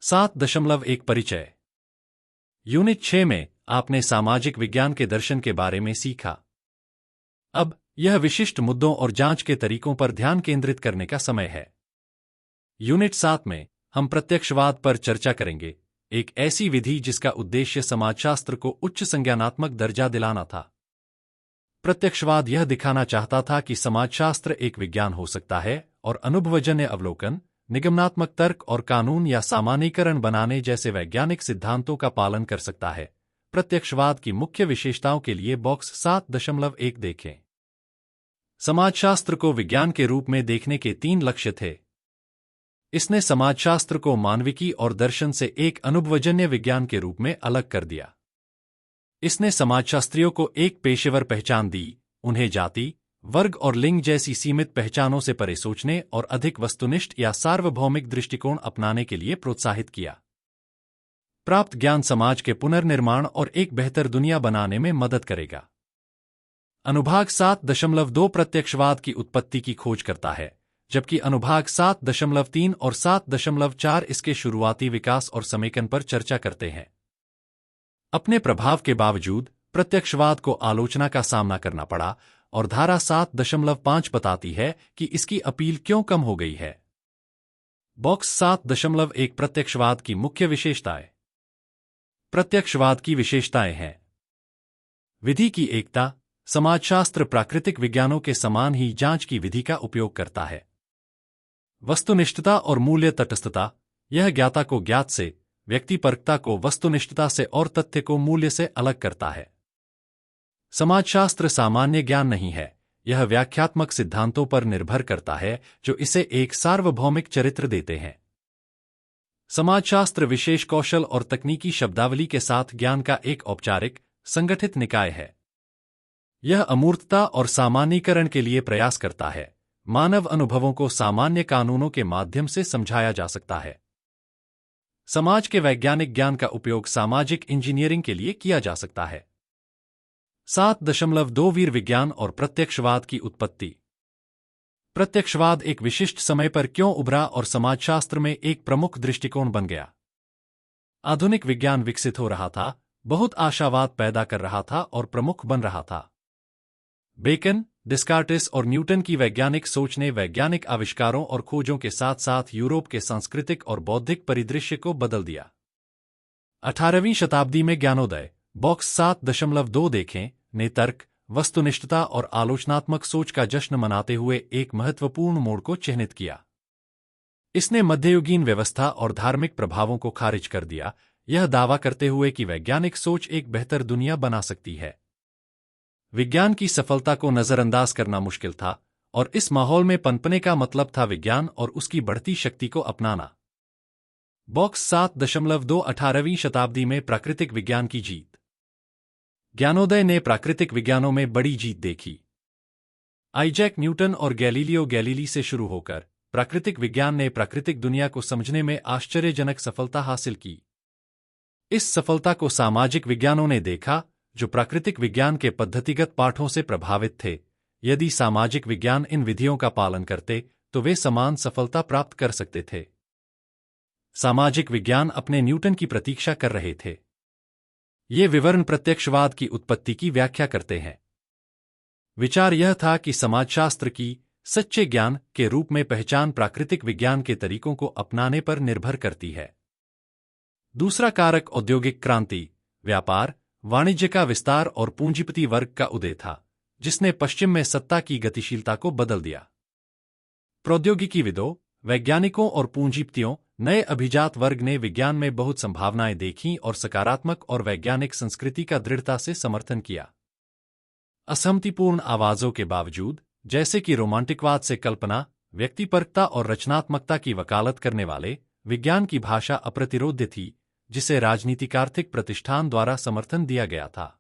7.1 परिचय। यूनिट 6 में आपने सामाजिक विज्ञान के दर्शन के बारे में सीखा। अब यह विशिष्ट मुद्दों और जांच के तरीकों पर ध्यान केंद्रित करने का समय है। यूनिट 7 में हम प्रत्यक्षवाद पर चर्चा करेंगे, एक ऐसी विधि जिसका उद्देश्य समाजशास्त्र को उच्च संज्ञानात्मक दर्जा दिलाना था। प्रत्यक्षवाद यह दिखाना चाहता था कि समाजशास्त्र एक विज्ञान हो सकता है और अनुभवजन्य अवलोकन, निगमनात्मक तर्क और कानून या सामान्यीकरण बनाने जैसे वैज्ञानिक सिद्धांतों का पालन कर सकता है। प्रत्यक्षवाद की मुख्य विशेषताओं के लिए बॉक्स 7.1 देखें। समाजशास्त्र को विज्ञान के रूप में देखने के 3 लक्ष्य थे। इसने समाजशास्त्र को मानविकी और दर्शन से एक अनुभवजन्य विज्ञान के रूप में अलग कर दिया। इसने समाजशास्त्रियों को एक पेशेवर पहचान दी, उन्हें जाति, वर्ग और लिंग जैसी सीमित पहचानों से परे सोचने और अधिक वस्तुनिष्ठ या सार्वभौमिक दृष्टिकोण अपनाने के लिए प्रोत्साहित किया। प्राप्त ज्ञान समाज के पुनर्निर्माण और एक बेहतर दुनिया बनाने में मदद करेगा। अनुभाग 7.2 प्रत्यक्षवाद की उत्पत्ति की खोज करता है, जबकि अनुभाग 7.3 और 7.4 इसके शुरुआती विकास और समेकन पर चर्चा करते हैं। अपने प्रभाव के बावजूद प्रत्यक्षवाद को आलोचना का सामना करना पड़ा और धारा 7.5 बताती है कि इसकी अपील क्यों कम हो गई है। बॉक्स 7.1 प्रत्यक्षवाद की मुख्य विशेषताएं। प्रत्यक्षवाद की विशेषताएं हैं: विधि की एकता, समाजशास्त्र प्राकृतिक विज्ञानों के समान ही जांच की विधि का उपयोग करता है। वस्तुनिष्ठता और मूल्य तटस्थता, यह ज्ञाता को ज्ञात से, व्यक्तिपरकता को वस्तुनिष्ठता से और तथ्य को मूल्य से अलग करता है। समाजशास्त्र सामान्य ज्ञान नहीं है, यह व्याख्यात्मक सिद्धांतों पर निर्भर करता है जो इसे एक सार्वभौमिक चरित्र देते हैं। समाजशास्त्र विशेष कौशल और तकनीकी शब्दावली के साथ ज्ञान का एक औपचारिक, संगठित निकाय है। यह अमूर्तता और सामान्यीकरण के लिए प्रयास करता है। मानव अनुभवों को सामान्य कानूनों के माध्यम से समझाया जा सकता है। समाज के वैज्ञानिक ज्ञान का उपयोग सामाजिक इंजीनियरिंग के लिए किया जा सकता है। 7.2 वीर विज्ञान और प्रत्यक्षवाद की उत्पत्ति। प्रत्यक्षवाद एक विशिष्ट समय पर क्यों उभरा और समाजशास्त्र में एक प्रमुख दृष्टिकोण बन गया। आधुनिक विज्ञान विकसित हो रहा था, बहुत आशावाद पैदा कर रहा था और प्रमुख बन रहा था। बेकन, डिस्कार्टिस और न्यूटन की वैज्ञानिक सोच ने वैज्ञानिक आविष्कारों और खोजों के साथ साथ यूरोप के सांस्कृतिक और बौद्धिक परिदृश्य को बदल दिया। 18वीं शताब्दी में ज्ञानोदय, बॉक्स 7.2 देखें, ने तर्क, वस्तुनिष्ठता और आलोचनात्मक सोच का जश्न मनाते हुए एक महत्वपूर्ण मोड़ को चिह्नित किया। इसने मध्ययुगीन व्यवस्था और धार्मिक प्रभावों को खारिज कर दिया, यह दावा करते हुए कि वैज्ञानिक सोच एक बेहतर दुनिया बना सकती है। विज्ञान की सफलता को नजरअंदाज करना मुश्किल था और इस माहौल में पनपने का मतलब था विज्ञान और उसकी बढ़ती शक्ति को अपनाना। बॉक्स 7.2 18वीं शताब्दी में प्राकृतिक विज्ञान की जीत। ज्ञानोदय ने प्राकृतिक विज्ञानों में बड़ी जीत देखी। आइजैक न्यूटन और गैलीलियो गैलीली से शुरू होकर प्राकृतिक विज्ञान ने प्राकृतिक दुनिया को समझने में आश्चर्यजनक सफलता हासिल की। इस सफलता को सामाजिक विज्ञानों ने देखा, जो प्राकृतिक विज्ञान के पद्धतिगत पाठों से प्रभावित थे। यदि सामाजिक विज्ञान इन विधियों का पालन करते तो वे समान सफलता प्राप्त कर सकते थे। सामाजिक विज्ञान अपने न्यूटन की प्रतीक्षा कर रहे थे। ये विवरण प्रत्यक्षवाद की उत्पत्ति की व्याख्या करते हैं। विचार यह था कि समाजशास्त्र की सच्चे ज्ञान के रूप में पहचान प्राकृतिक विज्ञान के तरीकों को अपनाने पर निर्भर करती है। दूसरा कारक औद्योगिक क्रांति, व्यापार, वाणिज्य का विस्तार और पूंजीपति वर्ग का उदय था, जिसने पश्चिम में सत्ता की गतिशीलता को बदल दिया। प्रौद्योगिकीविदों, वैज्ञानिकों और पूंजीपतियों, नए अभिजात वर्ग ने विज्ञान में बहुत संभावनाएं देखीं और सकारात्मक और वैज्ञानिक संस्कृति का दृढ़ता से समर्थन किया। असहमतिपूर्ण आवाजों के बावजूद, जैसे कि रोमांटिकवाद से कल्पना, व्यक्तिपरकता और रचनात्मकता की वकालत करने वाले, विज्ञान की भाषा अप्रतिरोध्य थी, जिसे राजनीतिक आर्थिक प्रतिष्ठान द्वारा समर्थन दिया गया था।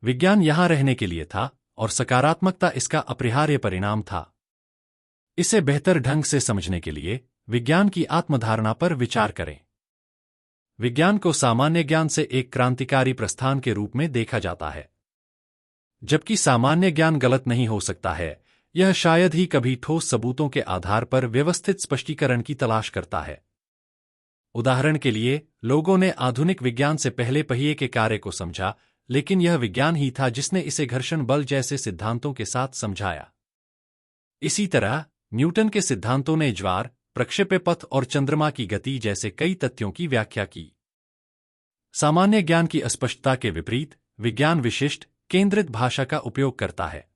विज्ञान यहां रहने के लिए था और सकारात्मकता इसका अपरिहार्य परिणाम था। इसे बेहतर ढंग से समझने के लिए विज्ञान की आत्मधारणा पर विचार करें। विज्ञान को सामान्य ज्ञान से एक क्रांतिकारी प्रस्थान के रूप में देखा जाता है। जबकि सामान्य ज्ञान गलत नहीं हो सकता है, यह शायद ही कभी ठोस सबूतों के आधार पर व्यवस्थित स्पष्टीकरण की तलाश करता है। उदाहरण के लिए, लोगों ने आधुनिक विज्ञान से पहले पहिए के कार्य को समझा, लेकिन यह विज्ञान ही था जिसने इसे घर्षण बल जैसे सिद्धांतों के साथ समझाया। इसी तरह न्यूटन के सिद्धांतों ने ज्वार, प्रक्षेप्य पथ और चंद्रमा की गति जैसे कई तथ्यों की व्याख्या की। सामान्य ज्ञान की अस्पष्टता के विपरीत, विज्ञान विशिष्ट, केंद्रित भाषा का उपयोग करता है।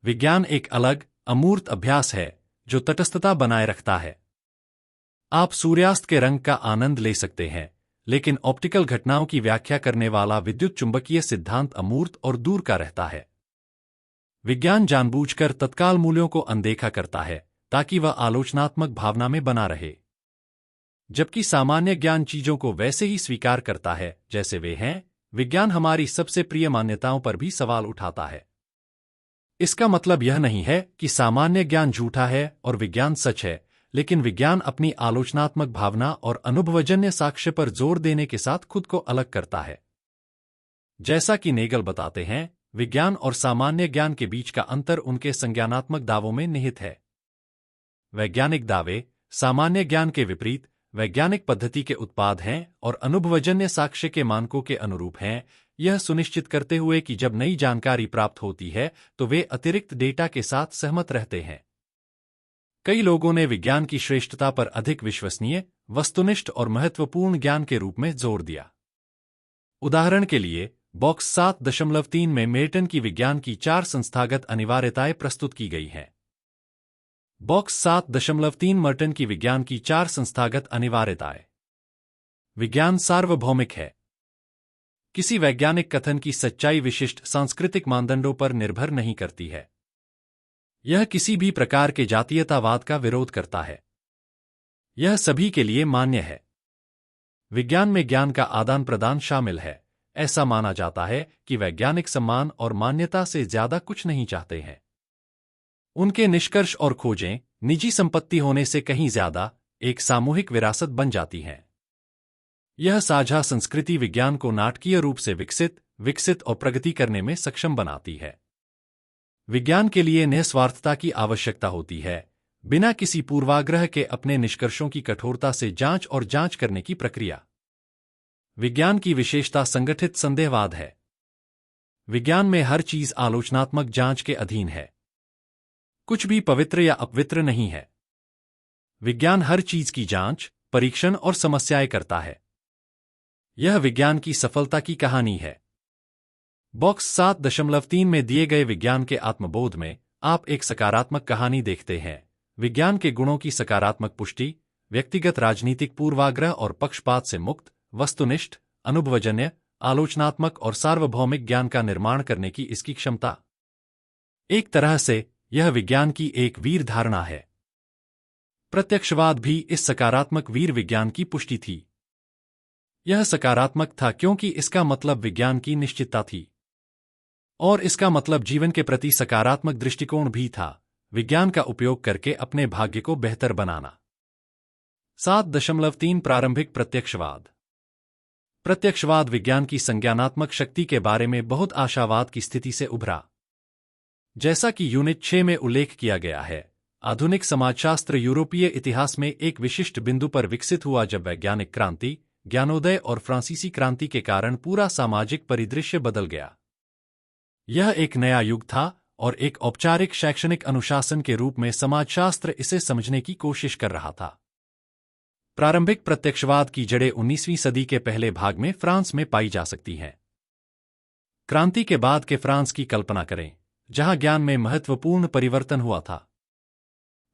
विज्ञान एक अलग, अमूर्त अभ्यास है जो तटस्थता बनाए रखता है। आप सूर्यास्त के रंग का आनंद ले सकते हैं, लेकिन ऑप्टिकल घटनाओं की व्याख्या करने वाला विद्युत चुंबकीय सिद्धांत अमूर्त और दूर का रहता है। विज्ञान जानबूझकर तत्काल मूल्यों को अनदेखा करता है ताकि वह आलोचनात्मक भावना में बना रहे, जबकि सामान्य ज्ञान चीजों को वैसे ही स्वीकार करता है जैसे वे हैं। विज्ञान हमारी सबसे प्रिय मान्यताओं पर भी सवाल उठाता है। इसका मतलब यह नहीं है कि सामान्य ज्ञान झूठा है और विज्ञान सच है, लेकिन विज्ञान अपनी आलोचनात्मक भावना और अनुभवजन्य साक्ष्य पर जोर देने के साथ खुद को अलग करता है। जैसा कि नेगल बताते हैं, विज्ञान और सामान्य ज्ञान के बीच का अंतर उनके संज्ञानात्मक दावों में निहित है। वैज्ञानिक दावे, सामान्य ज्ञान के विपरीत, वैज्ञानिक पद्धति के उत्पाद हैं और अनुभवजन्य साक्ष्य के मानकों के अनुरूप हैं, यह सुनिश्चित करते हुए कि जब नई जानकारी प्राप्त होती है तो वे अतिरिक्त डेटा के साथ सहमत रहते हैं। कई लोगों ने विज्ञान की श्रेष्ठता पर अधिक विश्वसनीय, वस्तुनिष्ठ और महत्वपूर्ण ज्ञान के रूप में जोर दिया। उदाहरण के लिए, बॉक्स 7.3 में मेर्टन की विज्ञान की 4 संस्थागत अनिवार्यताएं प्रस्तुत की गई हैं। बॉक्स 7.3 मेर्टन की विज्ञान की 4 संस्थागत अनिवार्यताएं। विज्ञान सार्वभौमिक है। किसी वैज्ञानिक कथन की सच्चाई विशिष्ट सांस्कृतिक मानदंडों पर निर्भर नहीं करती है। यह किसी भी प्रकार के जातीयतावाद का विरोध करता है। यह सभी के लिए मान्य है। विज्ञान में ज्ञान का आदान प्रदान शामिल है। ऐसा माना जाता है कि वैज्ञानिक सम्मान और मान्यता से ज्यादा कुछ नहीं चाहते हैं। उनके निष्कर्ष और खोजें निजी संपत्ति होने से कहीं ज्यादा एक सामूहिक विरासत बन जाती हैं। यह साझा संस्कृति विज्ञान को नाटकीय रूप से विकसित और प्रगति करने में सक्षम बनाती है। विज्ञान के लिए निस्वार्थता की आवश्यकता होती है, बिना किसी पूर्वाग्रह के अपने निष्कर्षों की कठोरता से जांच और जांच करने की प्रक्रिया। विज्ञान की विशेषता संगठित संदेहवाद है। विज्ञान में हर चीज आलोचनात्मक जांच के अधीन है। कुछ भी पवित्र या अपवित्र नहीं है। विज्ञान हर चीज की जांच, परीक्षण और समस्याएं करता है। यह विज्ञान की सफलता की कहानी है। बॉक्स 7.3 में दिए गए विज्ञान के आत्मबोध में आप एक सकारात्मक कहानी देखते हैं। विज्ञान के गुणों की सकारात्मक पुष्टि, व्यक्तिगत राजनीतिक पूर्वाग्रह और पक्षपात से मुक्त, वस्तुनिष्ठ, अनुभवजन्य, आलोचनात्मक और सार्वभौमिक ज्ञान का निर्माण करने की इसकी क्षमता। एक तरह से यह विज्ञान की एक वीर धारणा है। प्रत्यक्षवाद भी इस सकारात्मक वीर विज्ञान की पुष्टि थी। यह सकारात्मक था क्योंकि इसका मतलब विज्ञान की निश्चितता थी, और इसका मतलब जीवन के प्रति सकारात्मक दृष्टिकोण भी था, विज्ञान का उपयोग करके अपने भाग्य को बेहतर बनाना। 7.3 प्रारंभिक प्रत्यक्षवाद। प्रत्यक्षवाद विज्ञान की संज्ञानात्मक शक्ति के बारे में बहुत आशावाद की स्थिति से उभरा। जैसा कि यूनिट 6 में उल्लेख किया गया है, आधुनिक समाजशास्त्र यूरोपीय इतिहास में एक विशिष्ट बिंदु पर विकसित हुआ जब वैज्ञानिक क्रांति, ज्ञानोदय और फ्रांसीसी क्रांति के कारण पूरा सामाजिक परिदृश्य बदल गया। यह एक नया युग था और एक औपचारिक शैक्षणिक अनुशासन के रूप में समाजशास्त्र इसे समझने की कोशिश कर रहा था। प्रारंभिक प्रत्यक्षवाद की जड़ें 19वीं सदी के पहले भाग में फ्रांस में पाई जा सकती हैं। क्रांति के बाद के फ्रांस की कल्पना करें, जहां ज्ञान में महत्वपूर्ण परिवर्तन हुआ था।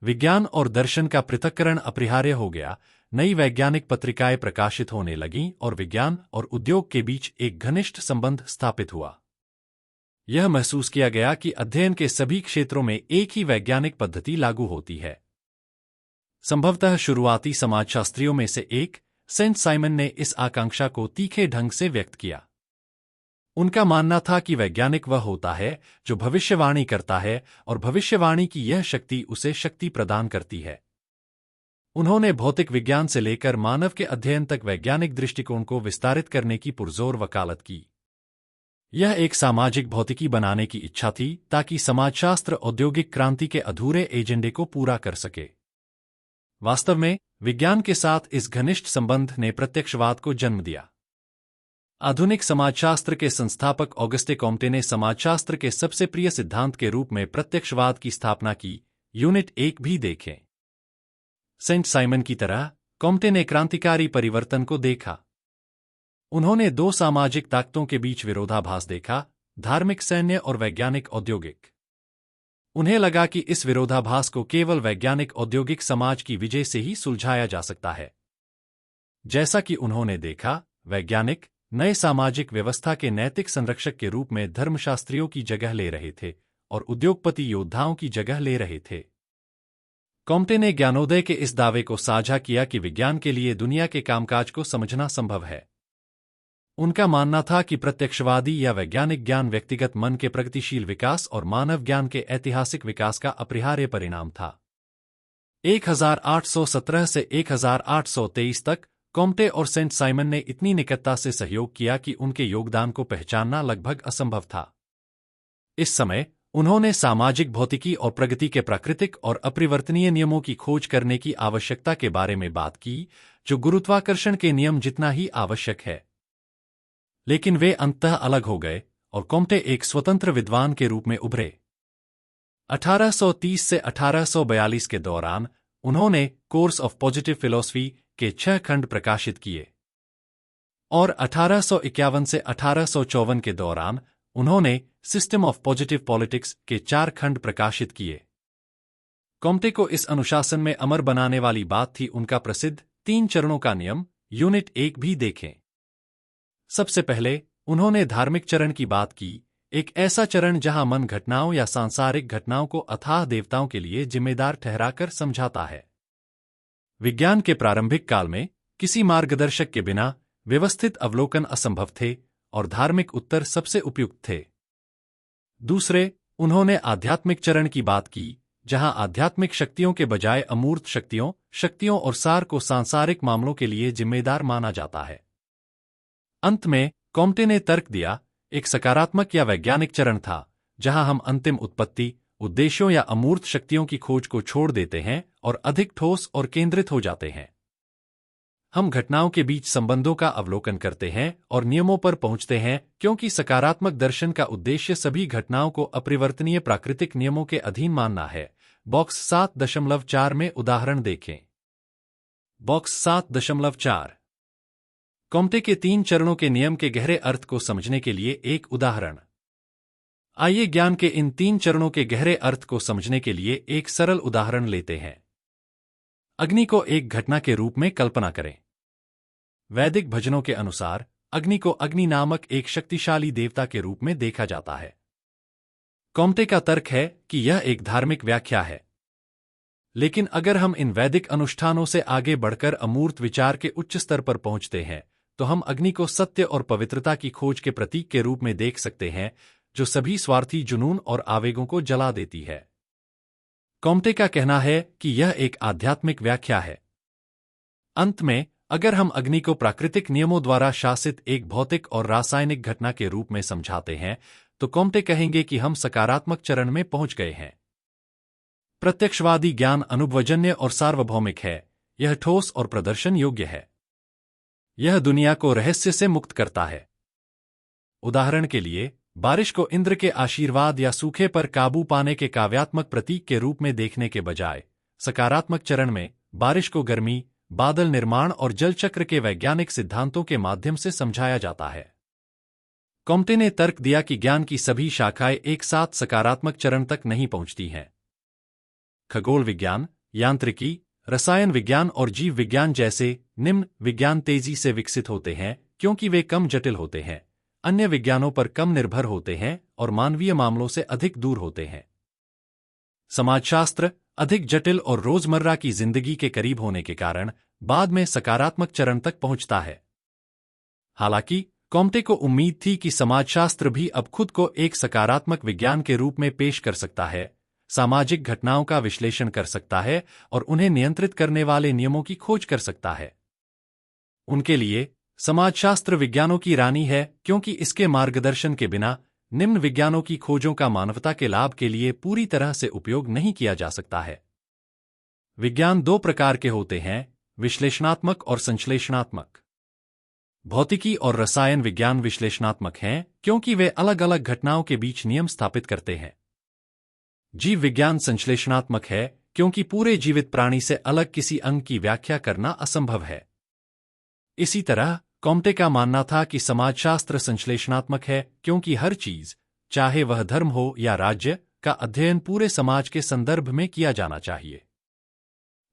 विज्ञान और दर्शन का पृथक्करण अपरिहार्य हो गया, नई वैज्ञानिक पत्रिकाएं प्रकाशित होने लगीं और विज्ञान और उद्योग के बीच एक घनिष्ठ संबंध स्थापित हुआ। यह महसूस किया गया कि अध्ययन के सभी क्षेत्रों में एक ही वैज्ञानिक पद्धति लागू होती है। संभवतः शुरुआती समाजशास्त्रियों में से एक, सेंट साइमन ने इस आकांक्षा को तीखे ढंग से व्यक्त किया। उनका मानना था कि वैज्ञानिक वह होता है जो भविष्यवाणी करता है और भविष्यवाणी की यह शक्ति उसे शक्ति प्रदान करती है। उन्होंने भौतिक विज्ञान से लेकर मानव के अध्ययन तक वैज्ञानिक दृष्टिकोण को विस्तारित करने की पुरजोर वकालत की। यह एक सामाजिक भौतिकी बनाने की इच्छा थी ताकि समाजशास्त्र औद्योगिक क्रांति के अधूरे एजेंडे को पूरा कर सके। वास्तव में विज्ञान के साथ इस घनिष्ठ संबंध ने प्रत्यक्षवाद को जन्म दिया। आधुनिक समाजशास्त्र के संस्थापक ऑगस्टे कॉम्टे ने समाजशास्त्र के सबसे प्रिय सिद्धांत के रूप में प्रत्यक्षवाद की स्थापना की। यूनिट 1 भी देखें। सेंट साइमन की तरह कॉम्टे ने क्रांतिकारी परिवर्तन को देखा। उन्होंने दो सामाजिक ताकतों के बीच विरोधाभास देखा, धार्मिक सैन्य और वैज्ञानिक औद्योगिक। उन्हें लगा कि इस विरोधाभास को केवल वैज्ञानिक औद्योगिक समाज की विजय से ही सुलझाया जा सकता है। जैसा कि उन्होंने देखा, वैज्ञानिक नए सामाजिक व्यवस्था के नैतिक संरक्षक के रूप में धर्मशास्त्रियों की जगह ले रहे थे और उद्योगपति योद्धाओं की जगह ले रहे थे। कॉम्टे ने ज्ञानोदय के इस दावे को साझा किया कि विज्ञान के लिए दुनिया के कामकाज को समझना संभव है। उनका मानना था कि प्रत्यक्षवादी या वैज्ञानिक ज्ञान व्यक्तिगत मन के प्रगतिशील विकास और मानव ज्ञान के ऐतिहासिक विकास का अपरिहार्य परिणाम था। 1817 से 1823 तक कॉम्टे और सेंट साइमन ने इतनी निकटता से सहयोग किया कि उनके योगदान को पहचानना लगभग असंभव था। इस समय उन्होंने सामाजिक भौतिकी और प्रगति के प्राकृतिक और अपरिवर्तनीय नियमों की खोज करने की आवश्यकता के बारे में बात की, जो गुरुत्वाकर्षण के नियम जितना ही आवश्यक है। लेकिन वे अंततः अलग हो गए और कॉम्टे एक स्वतंत्र विद्वान के रूप में उभरे। 1830 से 1842 के दौरान उन्होंने कोर्स ऑफ पॉजिटिव फिलॉसफी के 6 खंड प्रकाशित किए और 1851 से 1854 के दौरान उन्होंने सिस्टम ऑफ पॉजिटिव पॉलिटिक्स के 4 खंड प्रकाशित किए। कॉम्टे को इस अनुशासन में अमर बनाने वाली बात थी उनका प्रसिद्ध 3 चरणों का नियम। यूनिट 1 भी देखें। सबसे पहले उन्होंने धार्मिक चरण की बात की, एक ऐसा चरण जहां मन घटनाओं या सांसारिक घटनाओं को अथाह देवताओं के लिए जिम्मेदार ठहराकर समझाता है। विज्ञान के प्रारंभिक काल में किसी मार्गदर्शक के बिना व्यवस्थित अवलोकन असंभव थे और धार्मिक उत्तर सबसे उपयुक्त थे। दूसरे, उन्होंने आध्यात्मिक चरण की बात की, जहां आध्यात्मिक शक्तियों के बजाय अमूर्त शक्तियों और सार को सांसारिक मामलों के लिए जिम्मेदार माना जाता है। अंत में कॉम्टे ने तर्क दिया, एक सकारात्मक या वैज्ञानिक चरण था, जहां हम अंतिम उत्पत्ति, उद्देश्यों या अमूर्त शक्तियों की खोज को छोड़ देते हैं और अधिक ठोस और केंद्रित हो जाते हैं। हम घटनाओं के बीच संबंधों का अवलोकन करते हैं और नियमों पर पहुंचते हैं, क्योंकि सकारात्मक दर्शन का उद्देश्य सभी घटनाओं को अपरिवर्तनीय प्राकृतिक नियमों के अधीन मानना है। बॉक्स 7.4 में उदाहरण देखें। बॉक्स 7.4 कॉम्टे के 3 चरणों के नियम के गहरे अर्थ को समझने के लिए एक उदाहरण। आइए ज्ञान के इन 3 चरणों के गहरे अर्थ को समझने के लिए एक सरल उदाहरण लेते हैं। अग्नि को एक घटना के रूप में कल्पना करें। वैदिक भजनों के अनुसार अग्नि को अग्नि नामक एक शक्तिशाली देवता के रूप में देखा जाता है। कॉम्टे का तर्क है कि यह एक धार्मिक व्याख्या है। लेकिन अगर हम इन वैदिक अनुष्ठानों से आगे बढ़कर अमूर्त विचार के उच्च स्तर पर पहुंचते हैं, तो हम अग्नि को सत्य और पवित्रता की खोज के प्रतीक के रूप में देख सकते हैं, जो सभी स्वार्थी जुनून और आवेगों को जला देती है। कॉम्टे का कहना है कि यह एक आध्यात्मिक व्याख्या है। अंत में, अगर हम अग्नि को प्राकृतिक नियमों द्वारा शासित एक भौतिक और रासायनिक घटना के रूप में समझाते हैं, तो कॉम्टे कहेंगे कि हम सकारात्मक चरण में पहुंच गए हैं। प्रत्यक्षवादी ज्ञान अनुभवजन्य और सार्वभौमिक है, यह ठोस और प्रदर्शन योग्य है। यह दुनिया को रहस्य से मुक्त करता है। उदाहरण के लिए, बारिश को इंद्र के आशीर्वाद या सूखे पर काबू पाने के काव्यात्मक प्रतीक के रूप में देखने के बजाय, सकारात्मक चरण में बारिश को गर्मी, बादल निर्माण और जल चक्र के वैज्ञानिक सिद्धांतों के माध्यम से समझाया जाता है। कॉम्टे ने तर्क दिया कि ज्ञान की सभी शाखाएं एक साथ सकारात्मक चरण तक नहीं पहुंचती हैं। खगोल विज्ञान, यांत्रिकी, रसायन विज्ञान और जीव विज्ञान जैसे निम्न विज्ञान तेजी से विकसित होते हैं क्योंकि वे कम जटिल होते हैं, अन्य विज्ञानों पर कम निर्भर होते हैं और मानवीय मामलों से अधिक दूर होते हैं। समाजशास्त्र अधिक जटिल और रोजमर्रा की जिंदगी के करीब होने के कारण बाद में सकारात्मक चरण तक पहुंचता है। हालांकि कॉम्टे को उम्मीद थी कि समाजशास्त्र भी अब खुद को एक सकारात्मक विज्ञान के रूप में पेश कर सकता है, सामाजिक घटनाओं का विश्लेषण कर सकता है और उन्हें नियंत्रित करने वाले नियमों की खोज कर सकता है। उनके लिए समाजशास्त्र विज्ञानों की रानी है, क्योंकि इसके मार्गदर्शन के बिना निम्न विज्ञानों की खोजों का मानवता के लाभ के लिए पूरी तरह से उपयोग नहीं किया जा सकता है। विज्ञान दो प्रकार के होते हैं, विश्लेषणात्मक और संश्लेषणात्मक। भौतिकी और रसायन विज्ञान विश्लेषणात्मक हैं क्योंकि वे अलग अलग घटनाओं के बीच नियम स्थापित करते हैं। जीव विज्ञान संश्लेषणात्मक है क्योंकि पूरे जीवित प्राणी से अलग किसी अंग की व्याख्या करना असंभव है। इसी तरह कॉम्टे का मानना था कि समाजशास्त्र संश्लेषणात्मक है क्योंकि हर चीज, चाहे वह धर्म हो या राज्य, का अध्ययन पूरे समाज के संदर्भ में किया जाना चाहिए।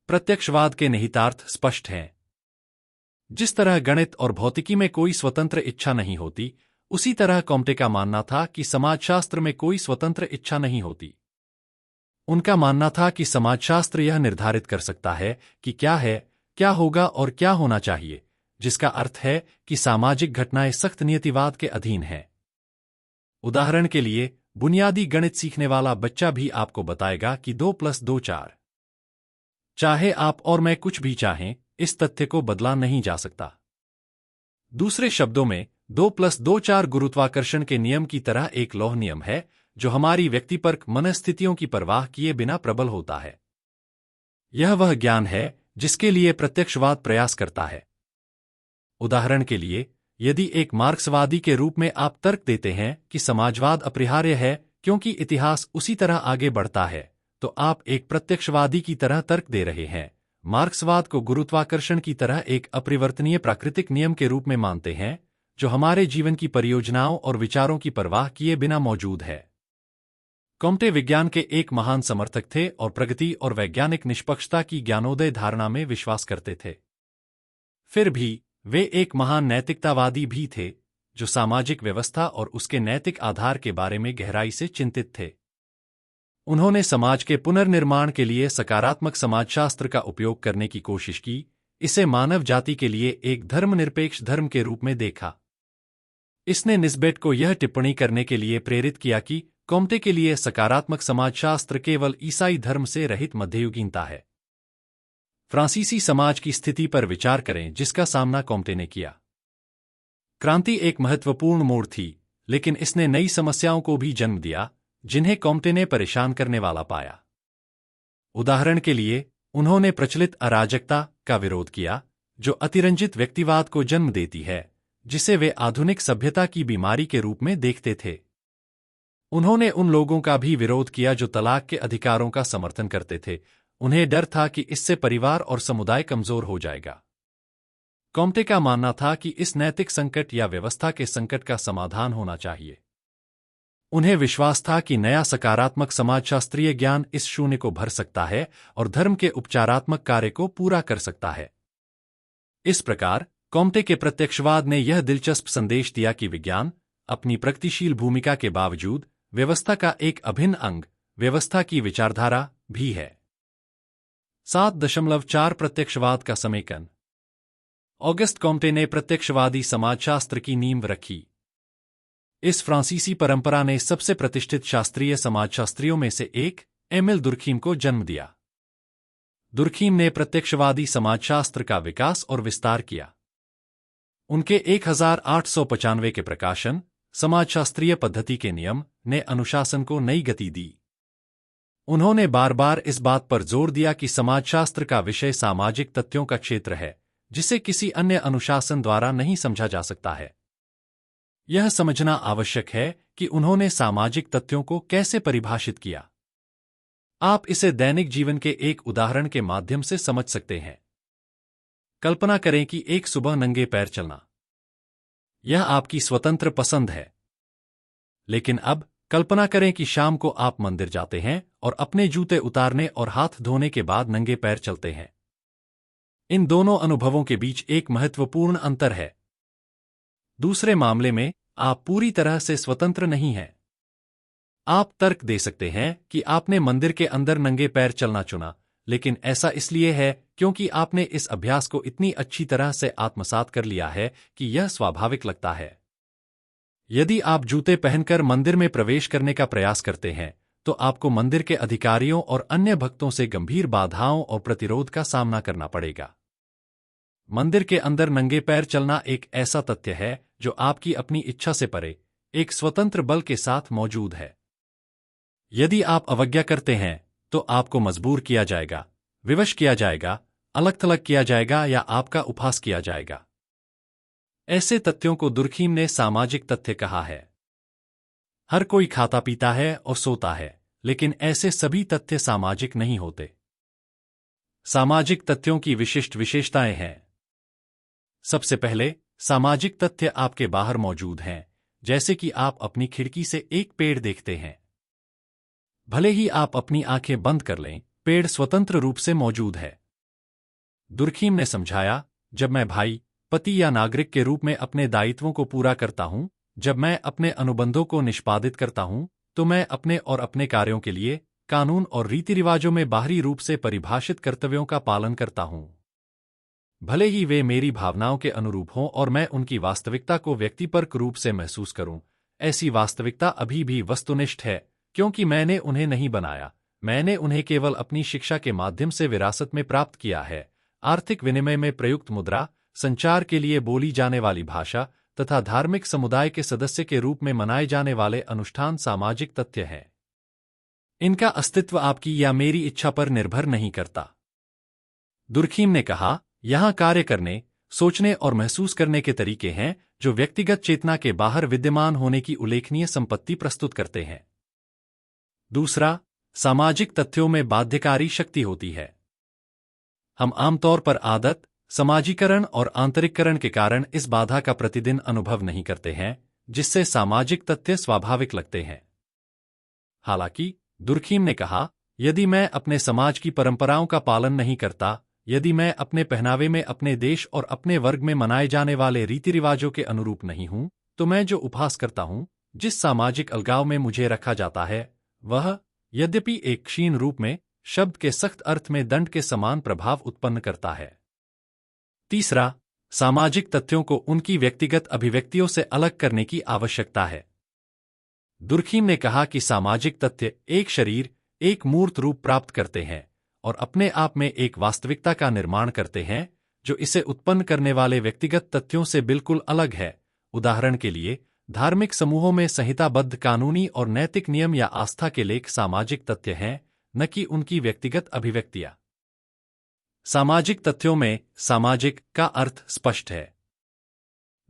प्रत्यक्षवाद के निहितार्थ स्पष्ट हैं। जिस तरह गणित और भौतिकी में कोई स्वतंत्र इच्छा नहीं होती, उसी तरह कॉम्टे का मानना था कि समाजशास्त्र में कोई स्वतंत्र इच्छा नहीं होती। उनका मानना था कि समाजशास्त्र यह निर्धारित कर सकता है कि क्या है, क्या होगा और क्या होना चाहिए, जिसका अर्थ है कि सामाजिक घटनाएं सख्त नियतिवाद के अधीन हैं। उदाहरण के लिए, बुनियादी गणित सीखने वाला बच्चा भी आपको बताएगा कि 2+2 4। चाहे आप और मैं कुछ भी चाहें, इस तथ्य को बदला नहीं जा सकता। दूसरे शब्दों में, 2+2 4 गुरुत्वाकर्षण के नियम की तरह एक लौह नियम है जो हमारी व्यक्तिपरक मनस्थितियों की परवाह किए बिना प्रबल होता है। यह वह ज्ञान है जिसके लिए प्रत्यक्षवाद प्रयास करता है। उदाहरण के लिए, यदि एक मार्क्सवादी के रूप में आप तर्क देते हैं कि समाजवाद अपरिहार्य है क्योंकि इतिहास उसी तरह आगे बढ़ता है, तो आप एक प्रत्यक्षवादी की तरह तर्क दे रहे हैं। मार्क्सवाद को गुरुत्वाकर्षण की तरह एक अपरिवर्तनीय प्राकृतिक नियम के रूप में मानते हैं जो हमारे जीवन की परियोजनाओं और विचारों की परवाह किए बिना मौजूद है। कॉम्टे विज्ञान के एक महान समर्थक थे और प्रगति और वैज्ञानिक निष्पक्षता की ज्ञानोदय धारणा में विश्वास करते थे। फिर भी वे एक महान नैतिकतावादी भी थे जो सामाजिक व्यवस्था और उसके नैतिक आधार के बारे में गहराई से चिंतित थे। उन्होंने समाज के पुनर्निर्माण के लिए सकारात्मक समाजशास्त्र का उपयोग करने की कोशिश की, इसे मानव जाति के लिए एक धर्मनिरपेक्ष धर्म के रूप में देखा। इसने निस्बेट को यह टिप्पणी करने के लिए प्रेरित किया कि कॉम्टे के लिए सकारात्मक समाजशास्त्र केवल ईसाई धर्म से रहित मध्ययुगीनता है। फ्रांसीसी समाज की स्थिति पर विचार करें जिसका सामना कॉम्टे ने किया। क्रांति एक महत्वपूर्ण मोड़ थी, लेकिन इसने नई समस्याओं को भी जन्म दिया जिन्हें कॉम्टे ने परेशान करने वाला पाया। उदाहरण के लिए, उन्होंने प्रचलित अराजकता का विरोध किया जो अतिरंजित व्यक्तिवाद को जन्म देती है, जिसे वे आधुनिक सभ्यता की बीमारी के रूप में देखते थे। उन्होंने उन लोगों का भी विरोध किया जो तलाक के अधिकारों का समर्थन करते थे। उन्हें डर था कि इससे परिवार और समुदाय कमजोर हो जाएगा। कॉम्टे का मानना था कि इस नैतिक संकट या व्यवस्था के संकट का समाधान होना चाहिए। उन्हें विश्वास था कि नया सकारात्मक समाजशास्त्रीय ज्ञान इस शून्य को भर सकता है और धर्म के उपचारात्मक कार्य को पूरा कर सकता है। इस प्रकार कॉम्टे के प्रत्यक्षवाद ने यह दिलचस्प संदेश दिया कि विज्ञान, अपनी प्रगतिशील भूमिका के बावजूद, व्यवस्था का एक अभिन्न अंग, व्यवस्था की विचारधारा भी है। 7.4 प्रत्यक्षवाद का समेकन। ऑगस्ट कॉम्टे ने प्रत्यक्षवादी समाजशास्त्र की नींव रखी। इस फ्रांसीसी परंपरा ने सबसे प्रतिष्ठित शास्त्रीय समाजशास्त्रियों में से एक, एमिल दुर्खीम को जन्म दिया। दुर्खीम ने प्रत्यक्षवादी समाजशास्त्र का विकास और विस्तार किया। उनके 1895 के प्रकाशन, समाजशास्त्रीय पद्धति के नियम, ने अनुशासन को नई गति दी। उन्होंने बार बार इस बात पर जोर दिया कि समाजशास्त्र का विषय सामाजिक तथ्यों का क्षेत्र है जिसे किसी अन्य अनुशासन द्वारा नहीं समझा जा सकता है। यह समझना आवश्यक है कि उन्होंने सामाजिक तथ्यों को कैसे परिभाषित किया। आप इसे दैनिक जीवन के एक उदाहरण के माध्यम से समझ सकते हैं। कल्पना करें कि एक सुबह नंगे पैर चलना। यह आपकी स्वतंत्र पसंद है। लेकिन अब कल्पना करें कि शाम को आप मंदिर जाते हैं और अपने जूते उतारने और हाथ धोने के बाद नंगे पैर चलते हैं। इन दोनों अनुभवों के बीच एक महत्वपूर्ण अंतर है। दूसरे मामले में आप पूरी तरह से स्वतंत्र नहीं हैं। आप तर्क दे सकते हैं कि आपने मंदिर के अंदर नंगे पैर चलना चुना, लेकिन ऐसा इसलिए है क्योंकि आपने इस अभ्यास को इतनी अच्छी तरह से आत्मसात कर लिया है कि यह स्वाभाविक लगता है। यदि आप जूते पहनकर मंदिर में प्रवेश करने का प्रयास करते हैं, तो आपको मंदिर के अधिकारियों और अन्य भक्तों से गंभीर बाधाओं और प्रतिरोध का सामना करना पड़ेगा। मंदिर के अंदर नंगे पैर चलना एक ऐसा तथ्य है जो आपकी अपनी इच्छा से परे, एक स्वतंत्र बल के साथ मौजूद है। यदि आप अवज्ञा करते हैं, तो आपको मजबूर किया जाएगा, विवश किया जाएगा, अलग थलग किया जाएगा या आपका उपहास किया जाएगा। ऐसे तथ्यों को दुर्खीम ने सामाजिक तथ्य कहा है। हर कोई खाता पीता है और सोता है, लेकिन ऐसे सभी तथ्य सामाजिक नहीं होते। सामाजिक तथ्यों की विशिष्ट विशेषताएं हैं। सबसे पहले, सामाजिक तथ्य आपके बाहर मौजूद हैं, जैसे कि आप अपनी खिड़की से एक पेड़ देखते हैं। भले ही आप अपनी आंखें बंद कर लें, पेड़ स्वतंत्र रूप से मौजूद है। दुर्खीम ने समझाया, जब मैं भाई, पति या नागरिक के रूप में अपने दायित्वों को पूरा करता हूं, जब मैं अपने अनुबंधों को निष्पादित करता हूं, तो मैं अपने और अपने कार्यों के लिए कानून और रीति रिवाजों में बाहरी रूप से परिभाषित कर्तव्यों का पालन करता हूं। भले ही वे मेरी भावनाओं के अनुरूप हों और मैं उनकी वास्तविकता को व्यक्तिपरक रूप से महसूस करूं, ऐसी वास्तविकता अभी भी वस्तुनिष्ठ है, क्योंकि मैंने उन्हें नहीं बनाया, मैंने उन्हें केवल अपनी शिक्षा के माध्यम से विरासत में प्राप्त किया है। आर्थिक विनिमय में प्रयुक्त मुद्रा, संचार के लिए बोली जाने वाली भाषा तथा धार्मिक समुदाय के सदस्य के रूप में मनाए जाने वाले अनुष्ठान सामाजिक तथ्य हैं। इनका अस्तित्व आपकी या मेरी इच्छा पर निर्भर नहीं करता। दुर्खीम ने कहा, यहां कार्य करने, सोचने और महसूस करने के तरीके हैं जो व्यक्तिगत चेतना के बाहर विद्यमान होने की उल्लेखनीय संपत्ति प्रस्तुत करते हैं। दूसरा, सामाजिक तथ्यों में बाध्यकारी शक्ति होती है। हम आमतौर पर आदत, समाजीकरण और आंतरिककरण के कारण इस बाधा का प्रतिदिन अनुभव नहीं करते हैं, जिससे सामाजिक तथ्य स्वाभाविक लगते हैं। हालांकि, दुर्खीम ने कहा, यदि मैं अपने समाज की परंपराओं का पालन नहीं करता, यदि मैं अपने पहनावे में अपने देश और अपने वर्ग में मनाए जाने वाले रीति रिवाजों के अनुरूप नहीं हूं, तो मैं जो उपहास करता हूं, जिस सामाजिक अलगाव में मुझे रखा जाता है, वह, यद्यपि एक क्षीण रूप में, शब्द के सख्त अर्थ में दंड के समान प्रभाव उत्पन्न करता है। तीसरा, सामाजिक तथ्यों को उनकी व्यक्तिगत अभिव्यक्तियों से अलग करने की आवश्यकता है। दुर्खीम ने कहा कि सामाजिक तथ्य एक शरीर, एक मूर्त रूप प्राप्त करते हैं और अपने आप में एक वास्तविकता का निर्माण करते हैं जो इसे उत्पन्न करने वाले व्यक्तिगत तथ्यों से बिल्कुल अलग है। उदाहरण के लिए, धार्मिक समूहों में संहिताबद्ध कानूनी और नैतिक नियम या आस्था के लेख सामाजिक तथ्य हैं, न कि उनकी व्यक्तिगत अभिव्यक्तियां। सामाजिक तथ्यों में सामाजिक का अर्थ स्पष्ट है।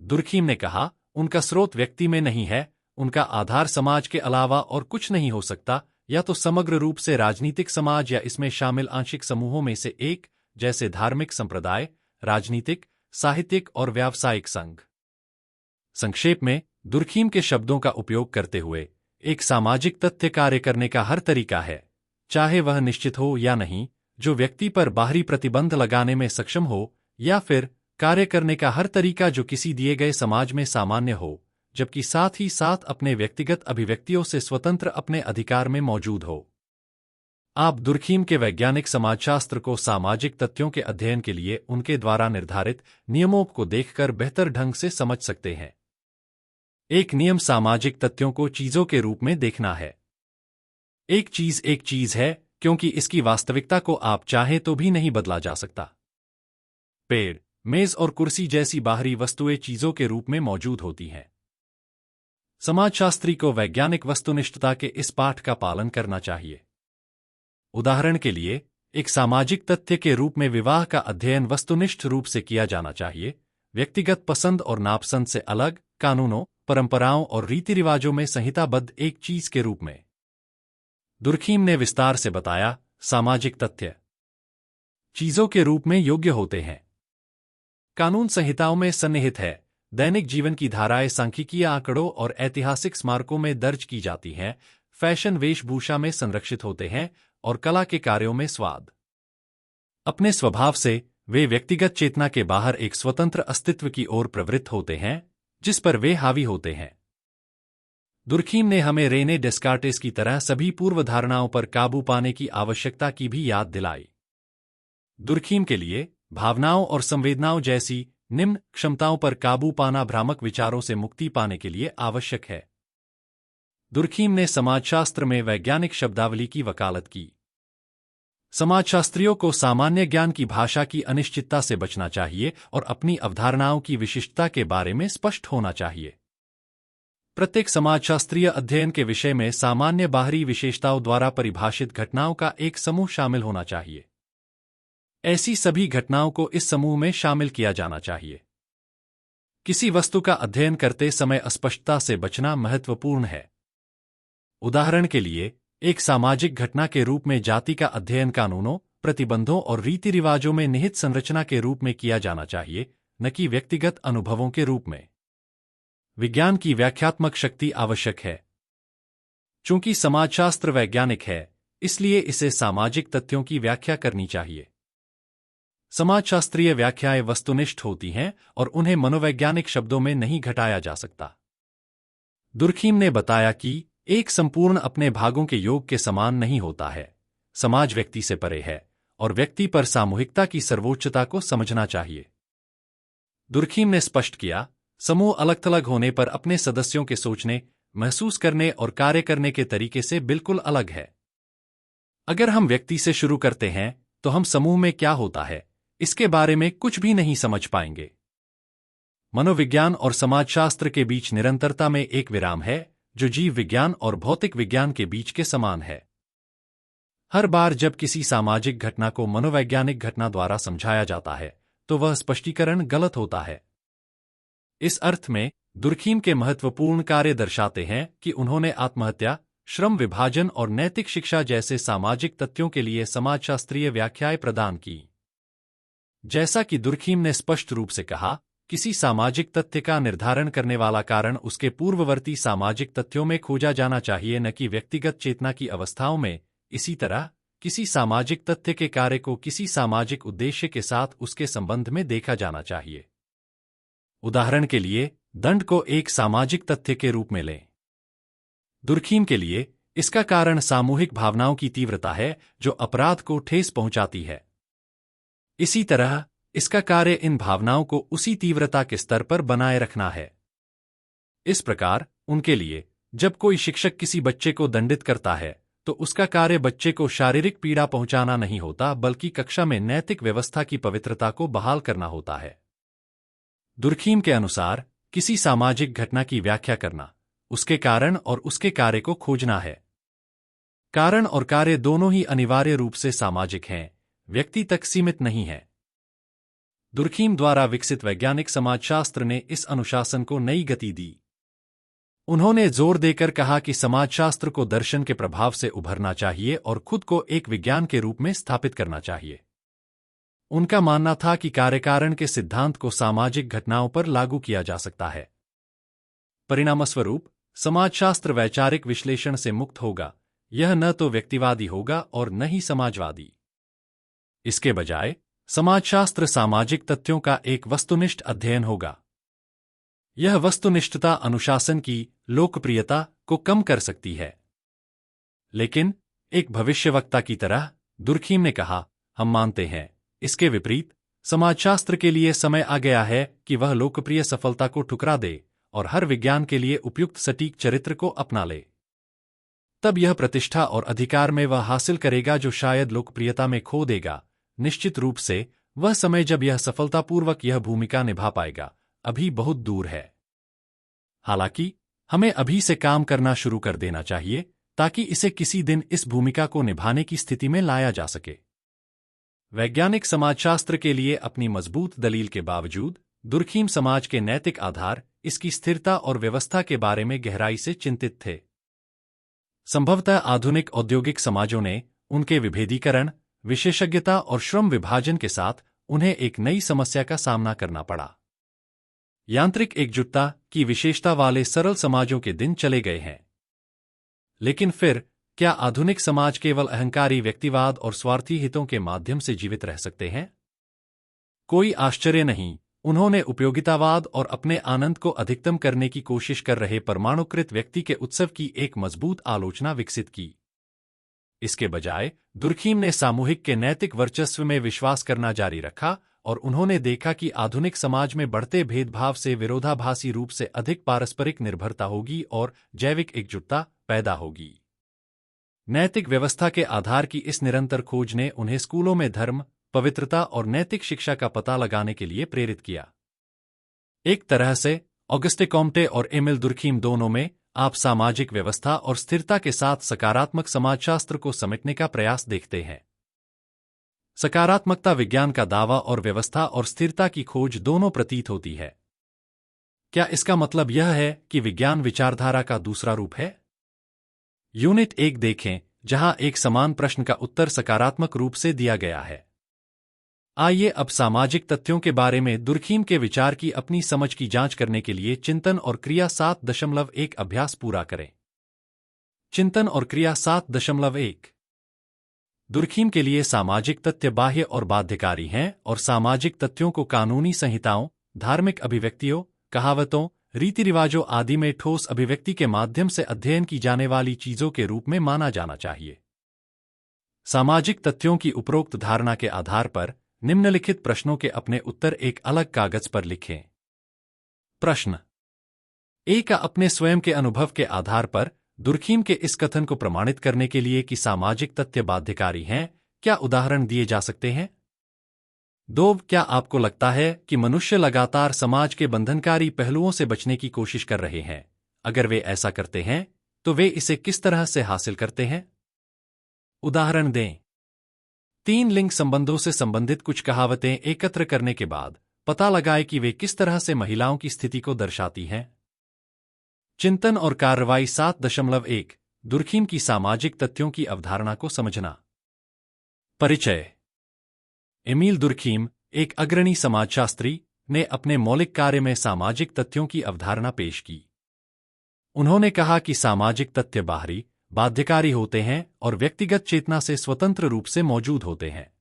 दुर्खीम ने कहा, उनका स्रोत व्यक्ति में नहीं है, उनका आधार समाज के अलावा और कुछ नहीं हो सकता, या तो समग्र रूप से राजनीतिक समाज या इसमें शामिल आंशिक समूहों में से एक, जैसे धार्मिक संप्रदाय, राजनीतिक, साहित्यिक और व्यावसायिक संघ। संक्षेप में, दुर्खीम के शब्दों का उपयोग करते हुए, एक सामाजिक तथ्य कार्य करने का हर तरीका है, चाहे वह निश्चित हो या नहीं, जो व्यक्ति पर बाहरी प्रतिबंध लगाने में सक्षम हो, या फिर कार्य करने का हर तरीका जो किसी दिए गए समाज में सामान्य हो, जबकि साथ ही साथ अपने व्यक्तिगत अभिव्यक्तियों से स्वतंत्र अपने अधिकार में मौजूद हो। आप दुर्खीम के वैज्ञानिक समाजशास्त्र को सामाजिक तथ्यों के अध्ययन के लिए उनके द्वारा निर्धारित नियमों को देखकर बेहतर ढंग से समझ सकते हैं। एक नियम सामाजिक तथ्यों को चीजों के रूप में देखना है। एक चीज है क्योंकि इसकी वास्तविकता को आप चाहें तो भी नहीं बदला जा सकता। पेड़, मेज और कुर्सी जैसी बाहरी वस्तुएं चीजों के रूप में मौजूद होती हैं। समाजशास्त्री को वैज्ञानिक वस्तुनिष्ठता के इस पाठ का पालन करना चाहिए। उदाहरण के लिए, एक सामाजिक तथ्य के रूप में विवाह का अध्ययन वस्तुनिष्ठ रूप से किया जाना चाहिए, व्यक्तिगत पसंद और नापसंद से अलग, कानूनों, परंपराओं और रीति रिवाजों में संहिताबद्ध एक चीज के रूप में। दुर्खीम ने विस्तार से बताया, सामाजिक तथ्य चीजों के रूप में योग्य होते हैं। कानून संहिताओं में सन्निहित है, दैनिक जीवन की धाराएं सांख्यिकीय आंकड़ों और ऐतिहासिक स्मारकों में दर्ज की जाती हैं, फैशन वेशभूषा में संरक्षित होते हैं और कला के कार्यों में स्वाद। अपने स्वभाव से वे व्यक्तिगत चेतना के बाहर एक स्वतंत्र अस्तित्व की ओर प्रवृत्त होते हैं, जिस पर वे हावी होते हैं। दुर्खीम ने हमें रेने डेस्कार्टेस की तरह सभी पूर्वधारणाओं पर काबू पाने की आवश्यकता की भी याद दिलाई। दुर्खीम के लिए, भावनाओं और संवेदनाओं जैसी निम्न क्षमताओं पर काबू पाना भ्रामक विचारों से मुक्ति पाने के लिए आवश्यक है। दुर्खीम ने समाजशास्त्र में वैज्ञानिक शब्दावली की वकालत की। समाजशास्त्रियों को सामान्य ज्ञान की भाषा की अनिश्चितता से बचना चाहिए और अपनी अवधारणाओं की विशिष्टता के बारे में स्पष्ट होना चाहिए। प्रत्येक समाजशास्त्रीय अध्ययन के विषय में सामान्य बाहरी विशेषताओं द्वारा परिभाषित घटनाओं का एक समूह शामिल होना चाहिए। ऐसी सभी घटनाओं को इस समूह में शामिल किया जाना चाहिए। किसी वस्तु का अध्ययन करते समय अस्पष्टता से बचना महत्वपूर्ण है। उदाहरण के लिए, एक सामाजिक घटना के रूप में जाति का अध्ययन कानूनों, प्रतिबंधों और रीति रिवाजों में निहित संरचना के रूप में किया जाना चाहिए, न कि व्यक्तिगत अनुभवों के रूप में। विज्ञान की व्याख्यात्मक शक्ति आवश्यक है। चूंकि समाजशास्त्र वैज्ञानिक है, इसलिए इसे सामाजिक तथ्यों की व्याख्या करनी चाहिए। समाजशास्त्रीय व्याख्याएं वस्तुनिष्ठ होती हैं और उन्हें मनोवैज्ञानिक शब्दों में नहीं घटाया जा सकता। दुर्खीम ने बताया कि एक संपूर्ण अपने भागों के योग के समान नहीं होता है। समाज व्यक्ति से परे है और व्यक्ति पर सामूहिकता की सर्वोच्चता को समझना चाहिए। दुर्खीम ने स्पष्ट किया, समूह अलग-थलग होने पर अपने सदस्यों के सोचने, महसूस करने और कार्य करने के तरीके से बिल्कुल अलग है। अगर हम व्यक्ति से शुरू करते हैं, तो हम समूह में क्या होता है, इसके बारे में कुछ भी नहीं समझ पाएंगे। मनोविज्ञान और समाजशास्त्र के बीच निरंतरता में एक विराम है, जो जीव विज्ञान और भौतिक विज्ञान के बीच के समान है। हर बार जब किसी सामाजिक घटना को मनोवैज्ञानिक घटना द्वारा समझाया जाता है, तो वह स्पष्टीकरण गलत होता है। इस अर्थ में दुर्खीम के महत्वपूर्ण कार्य दर्शाते हैं कि उन्होंने आत्महत्या, श्रम विभाजन और नैतिक शिक्षा जैसे सामाजिक तथ्यों के लिए समाजशास्त्रीय व्याख्याएं प्रदान की। जैसा कि दुर्खीम ने स्पष्ट रूप से कहा, किसी सामाजिक तथ्य का निर्धारण करने वाला कारण उसके पूर्ववर्ती सामाजिक तथ्यों में खोजा जाना चाहिए, न कि व्यक्तिगत चेतना की अवस्थाओं में। इसी तरह, किसी सामाजिक तथ्य के कार्य को किसी सामाजिक उद्देश्य के साथ उसके संबंध में देखा जाना चाहिए। उदाहरण के लिए, दंड को एक सामाजिक तथ्य के रूप में लें। दुर्खीम के लिए, इसका कारण सामूहिक भावनाओं की तीव्रता है जो अपराध को ठेस पहुंचाती है। इसी तरह, इसका कार्य इन भावनाओं को उसी तीव्रता के स्तर पर बनाए रखना है। इस प्रकार, उनके लिए, जब कोई शिक्षक किसी बच्चे को दंडित करता है, तो उसका कार्य बच्चे को शारीरिक पीड़ा पहुंचाना नहीं होता, बल्कि कक्षा में नैतिक व्यवस्था की पवित्रता को बहाल करना होता है। दुर्खीम के अनुसार, किसी सामाजिक घटना की व्याख्या करना, उसके कारण और उसके कार्य को खोजना है। कारण और कार्य दोनों ही अनिवार्य रूप से सामाजिक हैं, व्यक्ति तक सीमित नहीं है। दुर्खीम द्वारा विकसित वैज्ञानिक समाजशास्त्र ने इस अनुशासन को नई गति दी। उन्होंने जोर देकर कहा कि समाजशास्त्र को दर्शन के प्रभाव से उभरना चाहिए और खुद को एक विज्ञान के रूप में स्थापित करना चाहिए। उनका मानना था कि कार्यकारण के सिद्धांत को सामाजिक घटनाओं पर लागू किया जा सकता है। परिणामस्वरूप, समाजशास्त्र वैचारिक विश्लेषण से मुक्त होगा। यह न तो व्यक्तिवादी होगा और न ही समाजवादी। इसके बजाय, समाजशास्त्र सामाजिक तथ्यों का एक वस्तुनिष्ठ अध्ययन होगा। यह वस्तुनिष्ठता अनुशासन की लोकप्रियता को कम कर सकती है। लेकिन, एक भविष्यवक्ता की तरह, दुर्खीम ने कहा, हम मानते हैं, इसके विपरीत, समाजशास्त्र के लिए समय आ गया है कि वह लोकप्रिय सफलता को ठुकरा दे और हर विज्ञान के लिए उपयुक्त सटीक चरित्र को अपना ले। तब यह प्रतिष्ठा और अधिकार में वह हासिल करेगा जो शायद लोकप्रियता में खो देगा। निश्चित रूप से, वह समय जब यह सफलतापूर्वक यह भूमिका निभा पाएगा, अभी बहुत दूर है। हालांकि, हमें अभी से काम करना शुरू कर देना चाहिए, ताकि इसे किसी दिन इस भूमिका को निभाने की स्थिति में लाया जा सके। वैज्ञानिक समाजशास्त्र के लिए अपनी मजबूत दलील के बावजूद, दुर्खीम समाज के नैतिक आधार, इसकी स्थिरता और व्यवस्था के बारे में गहराई से चिंतित थे। संभवतः आधुनिक औद्योगिक समाजों ने उनके विभेदीकरण, विशेषज्ञता और श्रम विभाजन के साथ उन्हें एक नई समस्या का सामना करना पड़ा। यांत्रिक एकजुटता की विशेषता वाले सरल समाजों के दिन चले गए हैं। लेकिन फिर, क्या आधुनिक समाज केवल अहंकारी व्यक्तिवाद और स्वार्थी हितों के माध्यम से जीवित रह सकते हैं? कोई आश्चर्य नहीं, उन्होंने उपयोगितावाद और अपने आनंद को अधिकतम करने की कोशिश कर रहे परमाणुकृत व्यक्ति के उत्सव की एक मजबूत आलोचना विकसित की। इसके बजाय, दुर्खीम ने सामूहिक के नैतिक वर्चस्व में विश्वास करना जारी रखा और उन्होंने देखा कि आधुनिक समाज में बढ़ते भेदभाव से विरोधाभासी रूप से अधिक पारस्परिक निर्भरता होगी और जैविक एकजुटता पैदा होगी। नैतिक व्यवस्था के आधार की इस निरंतर खोज ने उन्हें स्कूलों में धर्म, पवित्रता और नैतिक शिक्षा का पता लगाने के लिए प्रेरित किया। एक तरह से, ऑगस्टे कॉम्टे और एमिल दुर्खीम दोनों में आप सामाजिक व्यवस्था और स्थिरता के साथ सकारात्मक समाजशास्त्र को समेटने का प्रयास देखते हैं। सकारात्मकता विज्ञान का दावा और व्यवस्था और स्थिरता की खोज दोनों प्रतीत होती है। क्या इसका मतलब यह है कि विज्ञान विचारधारा का दूसरा रूप है? यूनिट 1 देखें, जहां एक समान प्रश्न का उत्तर सकारात्मक रूप से दिया गया है। आइए अब सामाजिक तथ्यों के बारे में दुर्खीम के विचार की अपनी समझ की जांच करने के लिए चिंतन और क्रिया 7.1 अभ्यास पूरा करें। चिंतन और क्रिया 7.1 दुर्खीम के लिए सामाजिक तथ्य बाह्य और बाध्यकारी हैं और सामाजिक तथ्यों को कानूनी संहिताओं, धार्मिक अभिव्यक्तियों, कहावतों, रीति रिवाजों आदि में ठोस अभिव्यक्ति के माध्यम से अध्ययन की जाने वाली चीजों के रूप में माना जाना चाहिए। सामाजिक तथ्यों की उपरोक्त धारणा के आधार पर निम्नलिखित प्रश्नों के अपने उत्तर एक अलग कागज पर लिखें। प्रश्न ए का अपने स्वयं के अनुभव के आधार पर दुर्खीम के इस कथन को प्रमाणित करने के लिए कि सामाजिक तथ्य बाध्यकारी हैं, क्या उदाहरण दिए जा सकते हैं? 2. क्या आपको लगता है कि मनुष्य लगातार समाज के बंधनकारी पहलुओं से बचने की कोशिश कर रहे हैं? अगर वे ऐसा करते हैं, तो वे इसे किस तरह से हासिल करते हैं? उदाहरण दें। 3. लिंग संबंधों से संबंधित कुछ कहावतें एकत्र करने के बाद पता लगाए कि वे किस तरह से महिलाओं की स्थिति को दर्शाती हैं। चिंतन और कार्रवाई 7.1 दुर्खीम की सामाजिक तथ्यों की अवधारणा को समझना। परिचय। एमील दुर्खीम, एक अग्रणी समाजशास्त्री, ने अपने मौलिक कार्य में सामाजिक तथ्यों की अवधारणा पेश की। उन्होंने कहा कि सामाजिक तथ्य बाहरी, बाध्यकारी होते हैं और व्यक्तिगत चेतना से स्वतंत्र रूप से मौजूद होते हैं।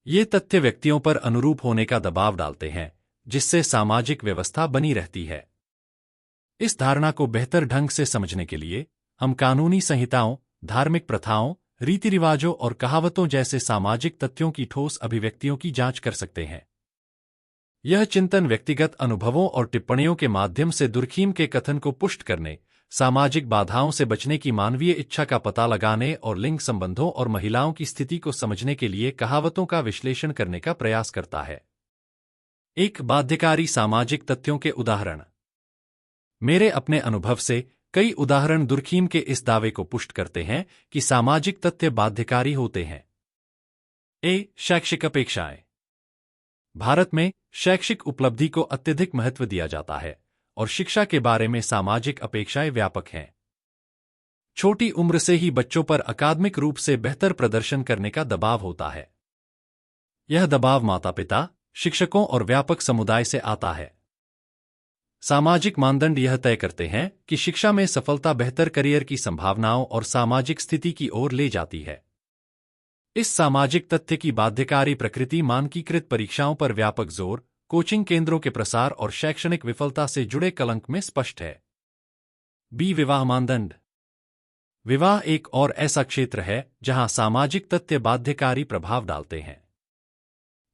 ये तथ्य व्यक्तियों पर अनुरूप होने का दबाव डालते हैं, जिससे सामाजिक व्यवस्था बनी रहती है। इस धारणा को बेहतर ढंग से समझने के लिए हम कानूनी संहिताओं, धार्मिक प्रथाओं, रीति रिवाजों और कहावतों जैसे सामाजिक तथ्यों की ठोस अभिव्यक्तियों की जांच कर सकते हैं। यह चिंतन व्यक्तिगत अनुभवों और टिप्पणियों के माध्यम से दुर्खीम के कथन को पुष्ट करने, सामाजिक बाधाओं से बचने की मानवीय इच्छा का पता लगाने और लिंग संबंधों और महिलाओं की स्थिति को समझने के लिए कहावतों का विश्लेषण करने का प्रयास करता है। एक बाध्यकारी सामाजिक तथ्यों के उदाहरण। मेरे अपने अनुभव से कई उदाहरण दुर्खीम के इस दावे को पुष्ट करते हैं कि सामाजिक तथ्य बाध्यकारी होते हैं। शैक्षिक अपेक्षाएं। भारत में शैक्षिक उपलब्धि को अत्यधिक महत्व दिया जाता है और शिक्षा के बारे में सामाजिक अपेक्षाएं व्यापक हैं। छोटी उम्र से ही बच्चों पर अकादमिक रूप से बेहतर प्रदर्शन करने का दबाव होता है। यह दबाव माता-पिता, शिक्षकों और व्यापक समुदाय से आता है। सामाजिक मानदंड यह तय करते हैं कि शिक्षा में सफलता बेहतर करियर की संभावनाओं और सामाजिक स्थिति की ओर ले जाती है। इस सामाजिक तथ्य की बाध्यकारी प्रकृति मानकीकृत परीक्षाओं पर व्यापक जोर, कोचिंग केंद्रों के प्रसार और शैक्षणिक विफलता से जुड़े कलंक में स्पष्ट है। विवाह मानदंड। विवाह एक और ऐसा क्षेत्र है जहां सामाजिक तथ्य बाध्यकारी प्रभाव डालते हैं।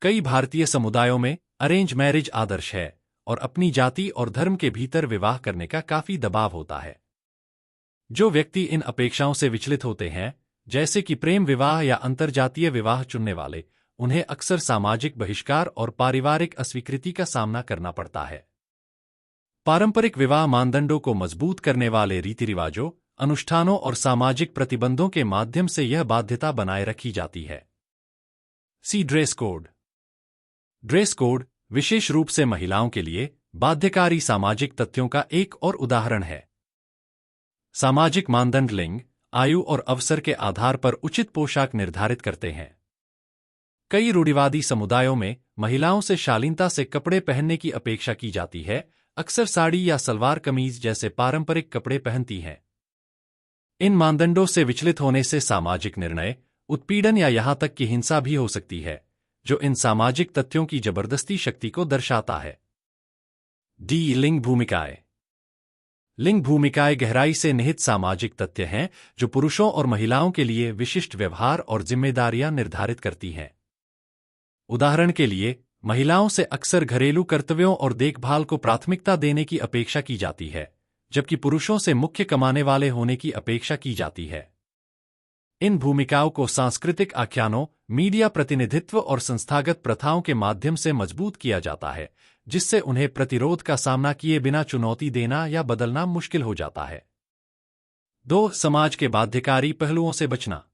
कई भारतीय समुदायों में अरेंज मैरिज आदर्श है और अपनी जाति और धर्म के भीतर विवाह करने का काफी दबाव होता है। जो व्यक्ति इन अपेक्षाओं से विचलित होते हैं, जैसे कि प्रेम विवाह या अंतरजातीय विवाह चुनने वाले, उन्हें अक्सर सामाजिक बहिष्कार और पारिवारिक अस्वीकृति का सामना करना पड़ता है। पारंपरिक विवाह मानदंडों को मजबूत करने वाले रीति रिवाजों, अनुष्ठानों और सामाजिक प्रतिबंधों के माध्यम से यह बाध्यता बनाए रखी जाती है। Dress code. ड्रेस कोड विशेष रूप से महिलाओं के लिए बाध्यकारी सामाजिक तथ्यों का एक और उदाहरण है। सामाजिक मानदंड लिंग, आयु और अवसर के आधार पर उचित पोशाक निर्धारित करते हैं। कई रूढ़िवादी समुदायों में महिलाओं से शालीनता से कपड़े पहनने की अपेक्षा की जाती है, अक्सर साड़ी या सलवार कमीज जैसे पारंपरिक कपड़े पहनती हैं। इन मानदंडों से विचलित होने से सामाजिक निर्णय, उत्पीड़न या यहां तक कि हिंसा भी हो सकती है, जो इन सामाजिक तथ्यों की जबरदस्ती शक्ति को दर्शाता है। लिंग भूमिकाएं। लिंग भूमिकाएं गहराई से निहित सामाजिक तथ्य हैं जो पुरुषों और महिलाओं के लिए विशिष्ट व्यवहार और जिम्मेदारियां निर्धारित करती हैं। उदाहरण के लिए, महिलाओं से अक्सर घरेलू कर्तव्यों और देखभाल को प्राथमिकता देने की अपेक्षा की जाती है, जबकि पुरुषों से मुख्य कमाने वाले होने की अपेक्षा की जाती है। इन भूमिकाओं को सांस्कृतिक आख्यानों, मीडिया प्रतिनिधित्व और संस्थागत प्रथाओं के माध्यम से मजबूत किया जाता है, जिससे उन्हें प्रतिरोध का सामना किए बिना चुनौती देना या बदलना मुश्किल हो जाता है। समाज के बाध्यकारी पहलुओं से बचना।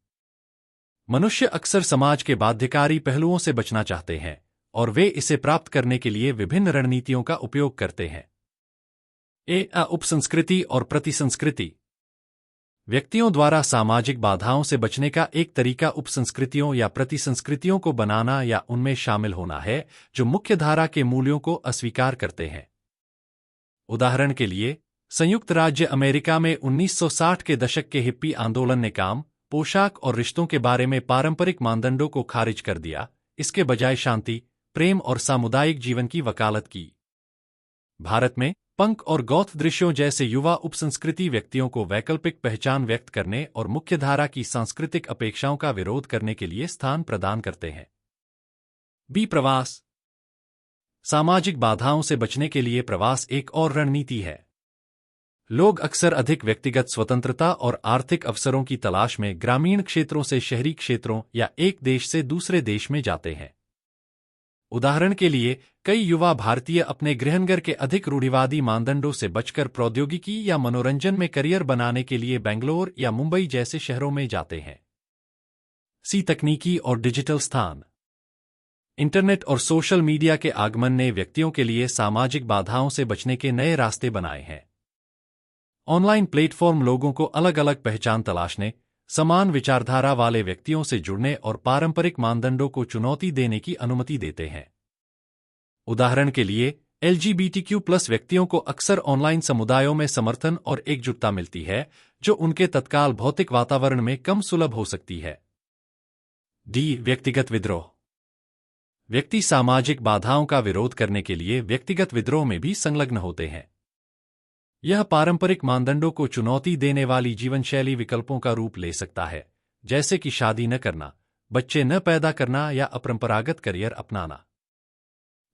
मनुष्य अक्सर समाज के बाध्यकारी पहलुओं से बचना चाहते हैं और वे इसे प्राप्त करने के लिए विभिन्न रणनीतियों का उपयोग करते हैं। उपसंस्कृति और प्रतिसंस्कृति। व्यक्तियों द्वारा सामाजिक बाधाओं से बचने का एक तरीका उपसंस्कृतियों या प्रतिसंस्कृतियों को बनाना या उनमें शामिल होना है जो मुख्यधारा के मूल्यों को अस्वीकार करते हैं। उदाहरण के लिए, संयुक्त राज्य अमेरिका में 1960 के दशक के हिप्पी आंदोलन ने काम, पोशाक और रिश्तों के बारे में पारंपरिक मानदंडों को खारिज कर दिया, इसके बजाय शांति, प्रेम और सामुदायिक जीवन की वकालत की। भारत में पंक और गॉथ दृश्यों जैसे युवा उपसंस्कृति व्यक्तियों को वैकल्पिक पहचान व्यक्त करने और मुख्यधारा की सांस्कृतिक अपेक्षाओं का विरोध करने के लिए स्थान प्रदान करते हैं। प्रवास। सामाजिक बाधाओं से बचने के लिए प्रवास एक और रणनीति है। लोग अक्सर अधिक व्यक्तिगत स्वतंत्रता और आर्थिक अवसरों की तलाश में ग्रामीण क्षेत्रों से शहरी क्षेत्रों या एक देश से दूसरे देश में जाते हैं। उदाहरण के लिए, कई युवा भारतीय अपने गृहनगर के अधिक रूढ़िवादी मानदंडों से बचकर प्रौद्योगिकी या मनोरंजन में करियर बनाने के लिए बेंगलोर या मुंबई जैसे शहरों में जाते हैं। तकनीकी और डिजिटल स्थान। इंटरनेट और सोशल मीडिया के आगमन ने व्यक्तियों के लिए सामाजिक बाधाओं से बचने के नए रास्ते बनाए हैं। ऑनलाइन प्लेटफॉर्म लोगों को अलग अलग पहचान तलाशने, समान विचारधारा वाले व्यक्तियों से जुड़ने और पारंपरिक मानदंडों को चुनौती देने की अनुमति देते हैं। उदाहरण के लिए, LGBTQ+ व्यक्तियों को अक्सर ऑनलाइन समुदायों में समर्थन और एकजुटता मिलती है, जो उनके तत्काल भौतिक वातावरण में कम सुलभ हो सकती है। व्यक्तिगत विद्रोह। व्यक्ति सामाजिक बाधाओं का विरोध करने के लिए व्यक्तिगत विद्रोह में भी संलग्न होते हैं। यह पारंपरिक मानदंडों को चुनौती देने वाली जीवनशैली विकल्पों का रूप ले सकता है, जैसे कि शादी न करना, बच्चे न पैदा करना या अपरंपरागत करियर अपनाना।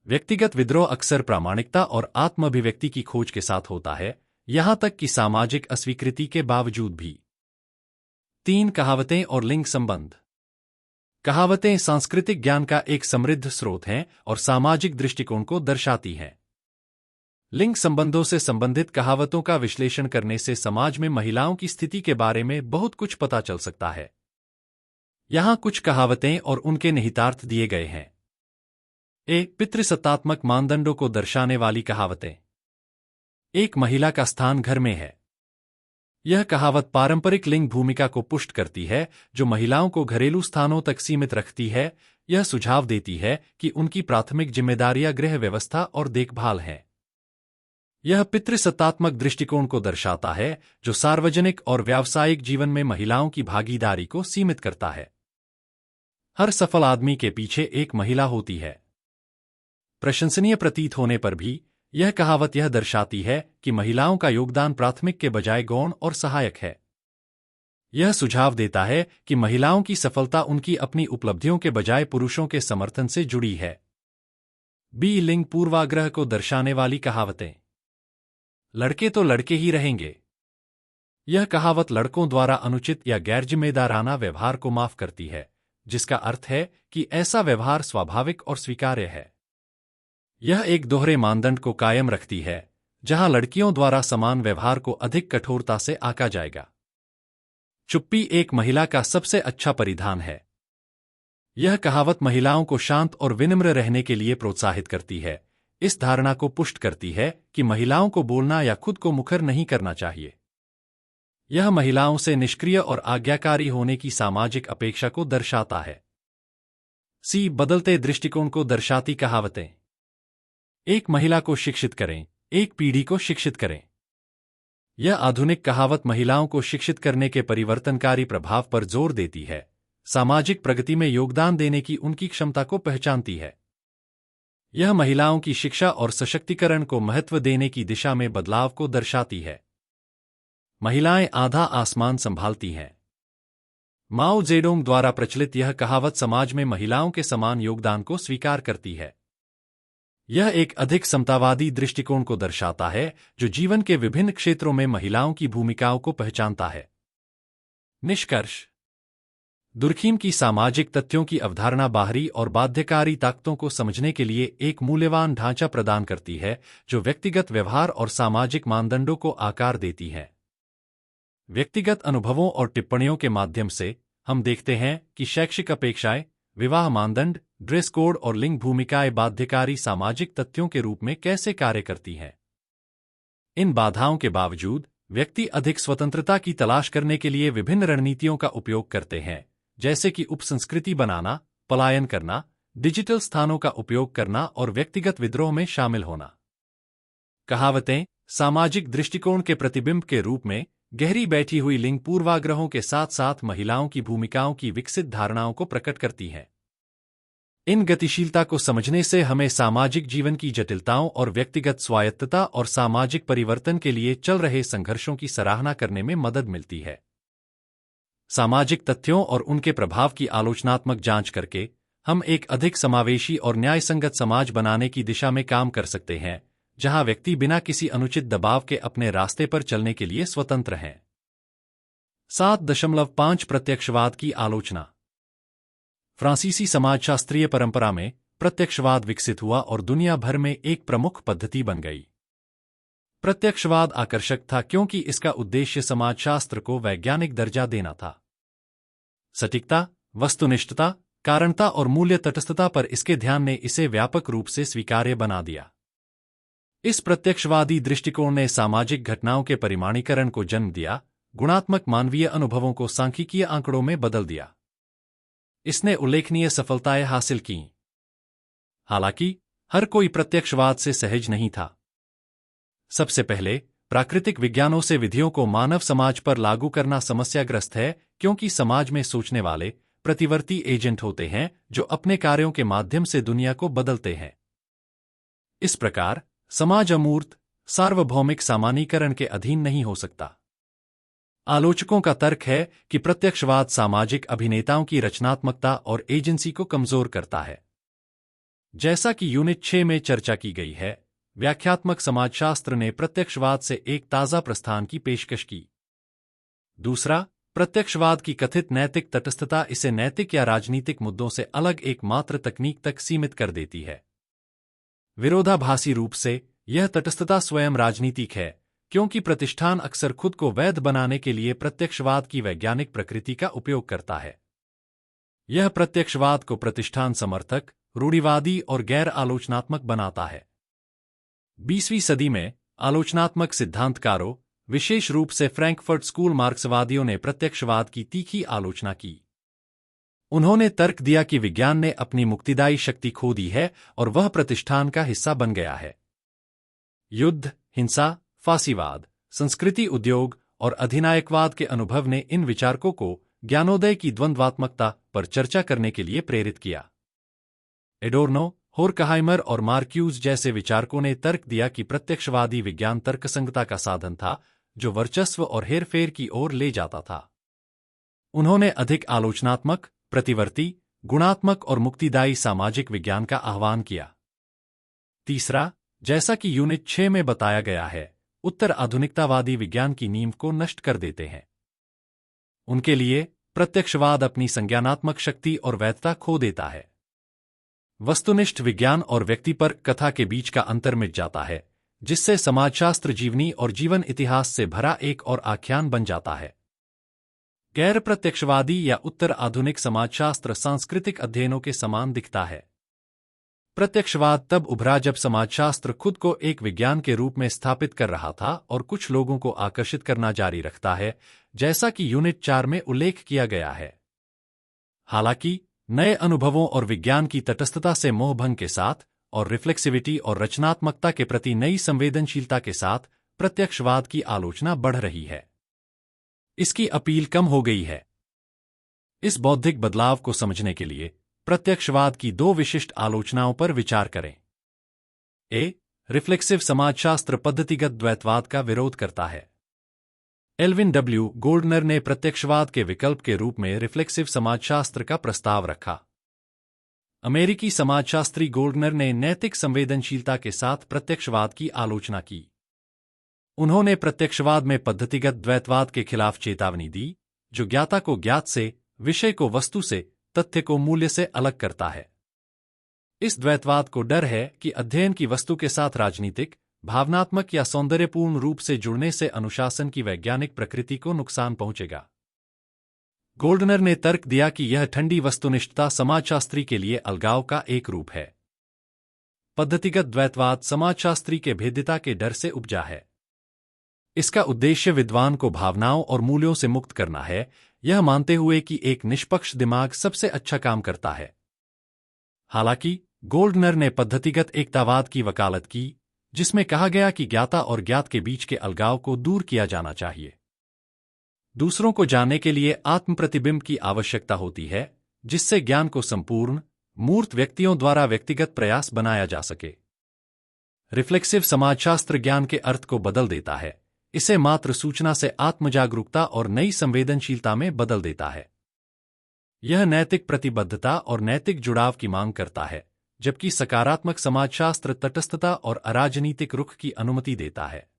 व्यक्तिगत विद्रोह अक्सर प्रामाणिकता और आत्म-अभिव्यक्ति की खोज के साथ होता है, यहां तक कि सामाजिक अस्वीकृति के बावजूद भी। 3 कहावतें और लिंग संबंध। कहावतें सांस्कृतिक ज्ञान का एक समृद्ध स्रोत हैं और सामाजिक दृष्टिकोण को दर्शाती हैं। लिंग संबंधों से संबंधित कहावतों का विश्लेषण करने से समाज में महिलाओं की स्थिति के बारे में बहुत कुछ पता चल सकता है। यहां कुछ कहावतें और उनके निहितार्थ दिए गए हैं। पितृसत्तात्मक मानदंडों को दर्शाने वाली कहावतें। एक महिला का स्थान घर में है। यह कहावत पारंपरिक लिंग भूमिका को पुष्ट करती है, जो महिलाओं को घरेलू स्थानों तक सीमित रखती है। यह सुझाव देती है कि उनकी प्राथमिक जिम्मेदारियां गृह व्यवस्था और देखभाल हैं। यह पितृसत्तात्मक दृष्टिकोण को दर्शाता है, जो सार्वजनिक और व्यावसायिक जीवन में महिलाओं की भागीदारी को सीमित करता है। हर सफल आदमी के पीछे एक महिला होती है। प्रशंसनीय प्रतीत होने पर भी, यह कहावत यह दर्शाती है कि महिलाओं का योगदान प्राथमिक के बजाय गौण और सहायक है। यह सुझाव देता है कि महिलाओं की सफलता उनकी अपनी उपलब्धियों के बजाय पुरुषों के समर्थन से जुड़ी है। लिंग पूर्वाग्रह को दर्शाने वाली कहावतें। लड़के तो लड़के ही रहेंगे। यह कहावत लड़कों द्वारा अनुचित या गैरजिम्मेदाराना व्यवहार को माफ करती है, जिसका अर्थ है कि ऐसा व्यवहार स्वाभाविक और स्वीकार्य है। यह एक दोहरे मानदंड को कायम रखती है, जहां लड़कियों द्वारा समान व्यवहार को अधिक कठोरता से आंका जाएगा। चुप्पी एक महिला का सबसे अच्छा परिधान है। यह कहावत महिलाओं को शांत और विनम्र रहने के लिए प्रोत्साहित करती है, इस धारणा को पुष्ट करती है कि महिलाओं को बोलना या खुद को मुखर नहीं करना चाहिए। यह महिलाओं से निष्क्रिय और आज्ञाकारी होने की सामाजिक अपेक्षा को दर्शाता है। बदलते दृष्टिकोण को दर्शाती कहावतें। एक महिला को शिक्षित करें, एक पीढ़ी को शिक्षित करें। यह आधुनिक कहावत महिलाओं को शिक्षित करने के परिवर्तनकारी प्रभाव पर जोर देती है, सामाजिक प्रगति में योगदान देने की उनकी क्षमता को पहचानती है। यह महिलाओं की शिक्षा और सशक्तिकरण को महत्व देने की दिशा में बदलाव को दर्शाती है। महिलाएं आधा आसमान संभालती हैं। माओ जेडोंग द्वारा प्रचलित यह कहावत समाज में महिलाओं के समान योगदान को स्वीकार करती है। यह एक अधिक समतावादी दृष्टिकोण को दर्शाता है, जो जीवन के विभिन्न क्षेत्रों में महिलाओं की भूमिकाओं को पहचानता है। निष्कर्ष। दुर्खीम की सामाजिक तथ्यों की अवधारणा बाहरी और बाध्यकारी ताकतों को समझने के लिए एक मूल्यवान ढांचा प्रदान करती है, जो व्यक्तिगत व्यवहार और सामाजिक मानदंडों को आकार देती है। व्यक्तिगत अनुभवों और टिप्पणियों के माध्यम से हम देखते हैं कि शैक्षिक अपेक्षाएं, विवाह मानदंड, ड्रेस कोड और लिंग भूमिकाएं बाध्यकारी सामाजिक तथ्यों के रूप में कैसे कार्य करती हैं। इन बाधाओं के बावजूद व्यक्ति अधिक स्वतंत्रता की तलाश करने के लिए विभिन्न रणनीतियों का उपयोग करते हैं, जैसे कि उपसंस्कृति बनाना, पलायन करना, डिजिटल स्थानों का उपयोग करना और व्यक्तिगत विद्रोह में शामिल होना। कहावतें सामाजिक दृष्टिकोण के प्रतिबिंब के रूप में गहरी बैठी हुई लिंग पूर्वाग्रहों के साथ साथ महिलाओं की भूमिकाओं की विकसित धारणाओं को प्रकट करती हैं। इन गतिशीलता को समझने से हमें सामाजिक जीवन की जटिलताओं और व्यक्तिगत स्वायत्तता और सामाजिक परिवर्तन के लिए चल रहे संघर्षों की सराहना करने में मदद मिलती है। सामाजिक तथ्यों और उनके प्रभाव की आलोचनात्मक जांच करके हम एक अधिक समावेशी और न्यायसंगत समाज बनाने की दिशा में काम कर सकते हैं, जहां व्यक्ति बिना किसी अनुचित दबाव के अपने रास्ते पर चलने के लिए स्वतंत्र हैं। 7.5 प्रत्यक्षवाद की आलोचना। फ्रांसीसी समाजशास्त्रीय परंपरा में प्रत्यक्षवाद विकसित हुआ और दुनिया भर में एक प्रमुख पद्धति बन गई। प्रत्यक्षवाद आकर्षक था क्योंकि इसका उद्देश्य समाजशास्त्र को वैज्ञानिक दर्जा देना था। सटीकता, वस्तुनिष्ठता, कारणता और मूल्य तटस्थता पर इसके ध्यान ने इसे व्यापक रूप से स्वीकार्य बना दिया। इस प्रत्यक्षवादी दृष्टिकोण ने सामाजिक घटनाओं के परिमाणीकरण को जन्म दिया, गुणात्मक मानवीय अनुभवों को सांख्यिकीय आंकड़ों में बदल दिया। इसने उल्लेखनीय सफलताएं हासिल कीं। हालांकि हर कोई प्रत्यक्षवाद से सहज नहीं था। सबसे पहले, प्राकृतिक विज्ञानों से विधियों को मानव समाज पर लागू करना समस्याग्रस्त है, क्योंकि समाज में सोचने वाले प्रतिवर्ती एजेंट होते हैं जो अपने कार्यों के माध्यम से दुनिया को बदलते हैं। इस प्रकार समाज अमूर्त, सार्वभौमिक सामान्यीकरण के अधीन नहीं हो सकता। आलोचकों का तर्क है कि प्रत्यक्षवाद सामाजिक अभिनेताओं की रचनात्मकता और एजेंसी को कमजोर करता है। जैसा कि यूनिट 6 में चर्चा की गई है, व्याख्यात्मक समाजशास्त्र ने प्रत्यक्षवाद से एक ताजा प्रस्थान की पेशकश की। दूसरा, प्रत्यक्षवाद की कथित नैतिक तटस्थता इसे नैतिक या राजनीतिक मुद्दों से अलग एकमात्र तकनीक तक सीमित कर देती है। विरोधाभासी रूप से यह तटस्थता स्वयं राजनीतिक है, क्योंकि प्रतिष्ठान अक्सर खुद को वैध बनाने के लिए प्रत्यक्षवाद की वैज्ञानिक प्रकृति का उपयोग करता है। यह प्रत्यक्षवाद को प्रतिष्ठान समर्थक, रूढ़िवादी और गैर आलोचनात्मक बनाता है। 20वीं सदी में आलोचनात्मक सिद्धांतकारों, विशेष रूप से फ्रैंकफर्ट स्कूल मार्क्सवादियों ने प्रत्यक्षवाद की तीखी आलोचना की। उन्होंने तर्क दिया कि विज्ञान ने अपनी मुक्तिदायी शक्ति खो दी है और वह प्रतिष्ठान का हिस्सा बन गया है। युद्ध, हिंसा, फांसीवाद, संस्कृति उद्योग और अधिनायकवाद के अनुभव ने इन विचारकों को ज्ञानोदय की द्वंद्वात्मकता पर चर्चा करने के लिए प्रेरित किया। एडोर्नो, होर्कहाइमर और मार्क्यूज जैसे विचारकों ने तर्क दिया कि प्रत्यक्षवादी विज्ञान तर्कसंगता का साधन था, जो वर्चस्व और हेरफेर की ओर ले जाता था। उन्होंने अधिक आलोचनात्मक, प्रतिवर्ती, गुणात्मक और मुक्तिदायी सामाजिक विज्ञान का आह्वान किया। तीसरा, जैसा कि यूनिट 6 में बताया गया है, उत्तर आधुनिकतावादी विज्ञान की नींव को नष्ट कर देते हैं। उनके लिए प्रत्यक्षवाद अपनी संज्ञानात्मक शक्ति और वैधता खो देता है। वस्तुनिष्ठ विज्ञान और व्यक्तिपर कथा के बीच का अंतर मिट जाता है, जिससे समाजशास्त्र जीवनी और जीवन इतिहास से भरा एक और आख्यान बन जाता है। गैर प्रत्यक्षवादी या उत्तर आधुनिक समाजशास्त्र सांस्कृतिक अध्ययनों के समान दिखता है। प्रत्यक्षवाद तब उभरा जब समाजशास्त्र खुद को एक विज्ञान के रूप में स्थापित कर रहा था और कुछ लोगों को आकर्षित करना जारी रखता है, जैसा कि यूनिट 4 में उल्लेख किया गया है। हालांकि नए अनुभवों और विज्ञान की तटस्थता से मोहभंग के साथ और रिफ्लेक्सिविटी और रचनात्मकता के प्रति नई संवेदनशीलता के साथ प्रत्यक्षवाद की आलोचना बढ़ रही है। इसकी अपील कम हो गई है। इस बौद्धिक बदलाव को समझने के लिए प्रत्यक्षवाद की दो विशिष्ट आलोचनाओं पर विचार करें। रिफ्लेक्सिव समाजशास्त्र पद्धतिगत द्वैतवाद का विरोध करता है। एल्विन डब्ल्यू गोल्डनर ने प्रत्यक्षवाद के विकल्प के रूप में रिफ्लेक्सिव समाजशास्त्र का प्रस्ताव रखा। अमेरिकी समाजशास्त्री गोल्डनर ने नैतिक संवेदनशीलता के साथ प्रत्यक्षवाद की आलोचना की। उन्होंने प्रत्यक्षवाद में पद्धतिगत द्वैतवाद के खिलाफ चेतावनी दी, जो ज्ञाता को ज्ञात से, विषय को वस्तु से, तथ्य को मूल्य से अलग करता है। इस द्वैतवाद को डर है कि अध्ययन की वस्तु के साथ राजनीतिक, भावनात्मक या सौंदर्यपूर्ण रूप से जुड़ने से अनुशासन की वैज्ञानिक प्रकृति को नुकसान पहुंचेगा। गोल्डनर ने तर्क दिया कि यह ठंडी वस्तुनिष्ठता समाजशास्त्री के लिए अलगाव का एक रूप है। पद्धतिगत द्वैतवाद समाजशास्त्री के भेद्यता के डर से उपजा है। इसका उद्देश्य विद्वान को भावनाओं और मूल्यों से मुक्त करना है, यह मानते हुए कि एक निष्पक्ष दिमाग सबसे अच्छा काम करता है। हालांकि गोल्डनर ने पद्धतिगत एकतावाद की वकालत की, जिसमें कहा गया कि ज्ञाता और ज्ञात के बीच के अलगाव को दूर किया जाना चाहिए। दूसरों को जानने के लिए आत्म प्रतिबिंब की आवश्यकता होती है, जिससे ज्ञान को संपूर्ण, मूर्त व्यक्तियों द्वारा व्यक्तिगत प्रयास बनाया जा सके। रिफ्लेक्सिव समाजशास्त्र ज्ञान के अर्थ को बदल देता है, इसे मात्र सूचना से आत्मजागरूकता और नई संवेदनशीलता में बदल देता है। यह नैतिक प्रतिबद्धता और नैतिक जुड़ाव की मांग करता है, जबकि सकारात्मक समाजशास्त्र तटस्थता और अराजनीतिक रुख की अनुमति देता है।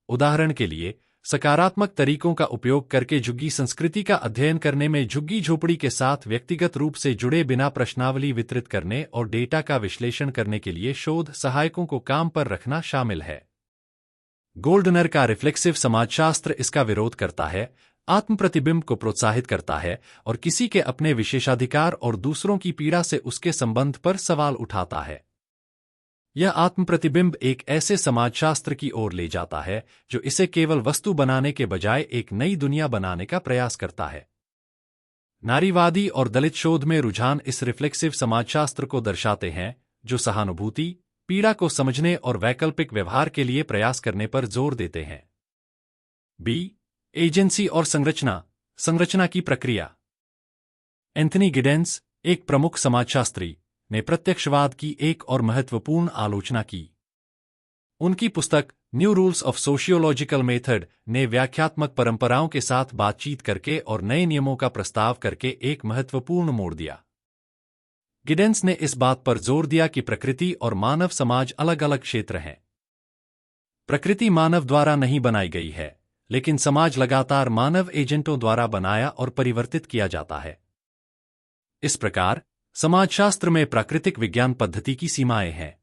उदाहरण के लिए, सकारात्मक तरीकों का उपयोग करके झुग्गी संस्कृति का अध्ययन करने में झुग्गी झोपड़ी के साथ व्यक्तिगत रूप से जुड़े बिना प्रश्नावली वितरित करने और डेटा का विश्लेषण करने के लिए शोध सहायकों को काम पर रखना शामिल है। गोल्डनर का रिफ्लेक्सिव समाजशास्त्र इसका विरोध करता है, आत्म प्रतिबिंब को प्रोत्साहित करता है और किसी के अपने विशेषाधिकार और दूसरों की पीड़ा से उसके संबंध पर सवाल उठाता है। यह आत्म प्रतिबिंब एक ऐसे समाजशास्त्र की ओर ले जाता है जो इसे केवल वस्तु बनाने के बजाय एक नई दुनिया बनाने का प्रयास करता है। नारीवादी और दलित शोध में रुझान इस रिफ्लेक्सिव समाजशास्त्र को दर्शाते हैं, जो सहानुभूति, पीड़ा को समझने और वैकल्पिक व्यवहार के लिए प्रयास करने पर जोर देते हैं। एजेंसी और संरचना की प्रक्रिया। एंथनी गिडेंस, एक प्रमुख समाजशास्त्री, ने प्रत्यक्षवाद की एक और महत्वपूर्ण आलोचना की। उनकी पुस्तक new rules of sociological method ने व्याख्यात्मक परंपराओं के साथ बातचीत करके और नए नियमों का प्रस्ताव करके एक महत्वपूर्ण मोड़ दिया। गिडेंस ने इस बात पर जोर दिया कि प्रकृति और मानव समाज अलग अलग क्षेत्र हैं। प्रकृति मानव द्वारा नहीं बनाई गई है, लेकिन समाज लगातार मानव एजेंटों द्वारा बनाया और परिवर्तित किया जाता है। इस प्रकार समाजशास्त्र में प्राकृतिक विज्ञान पद्धति की सीमाएं हैं।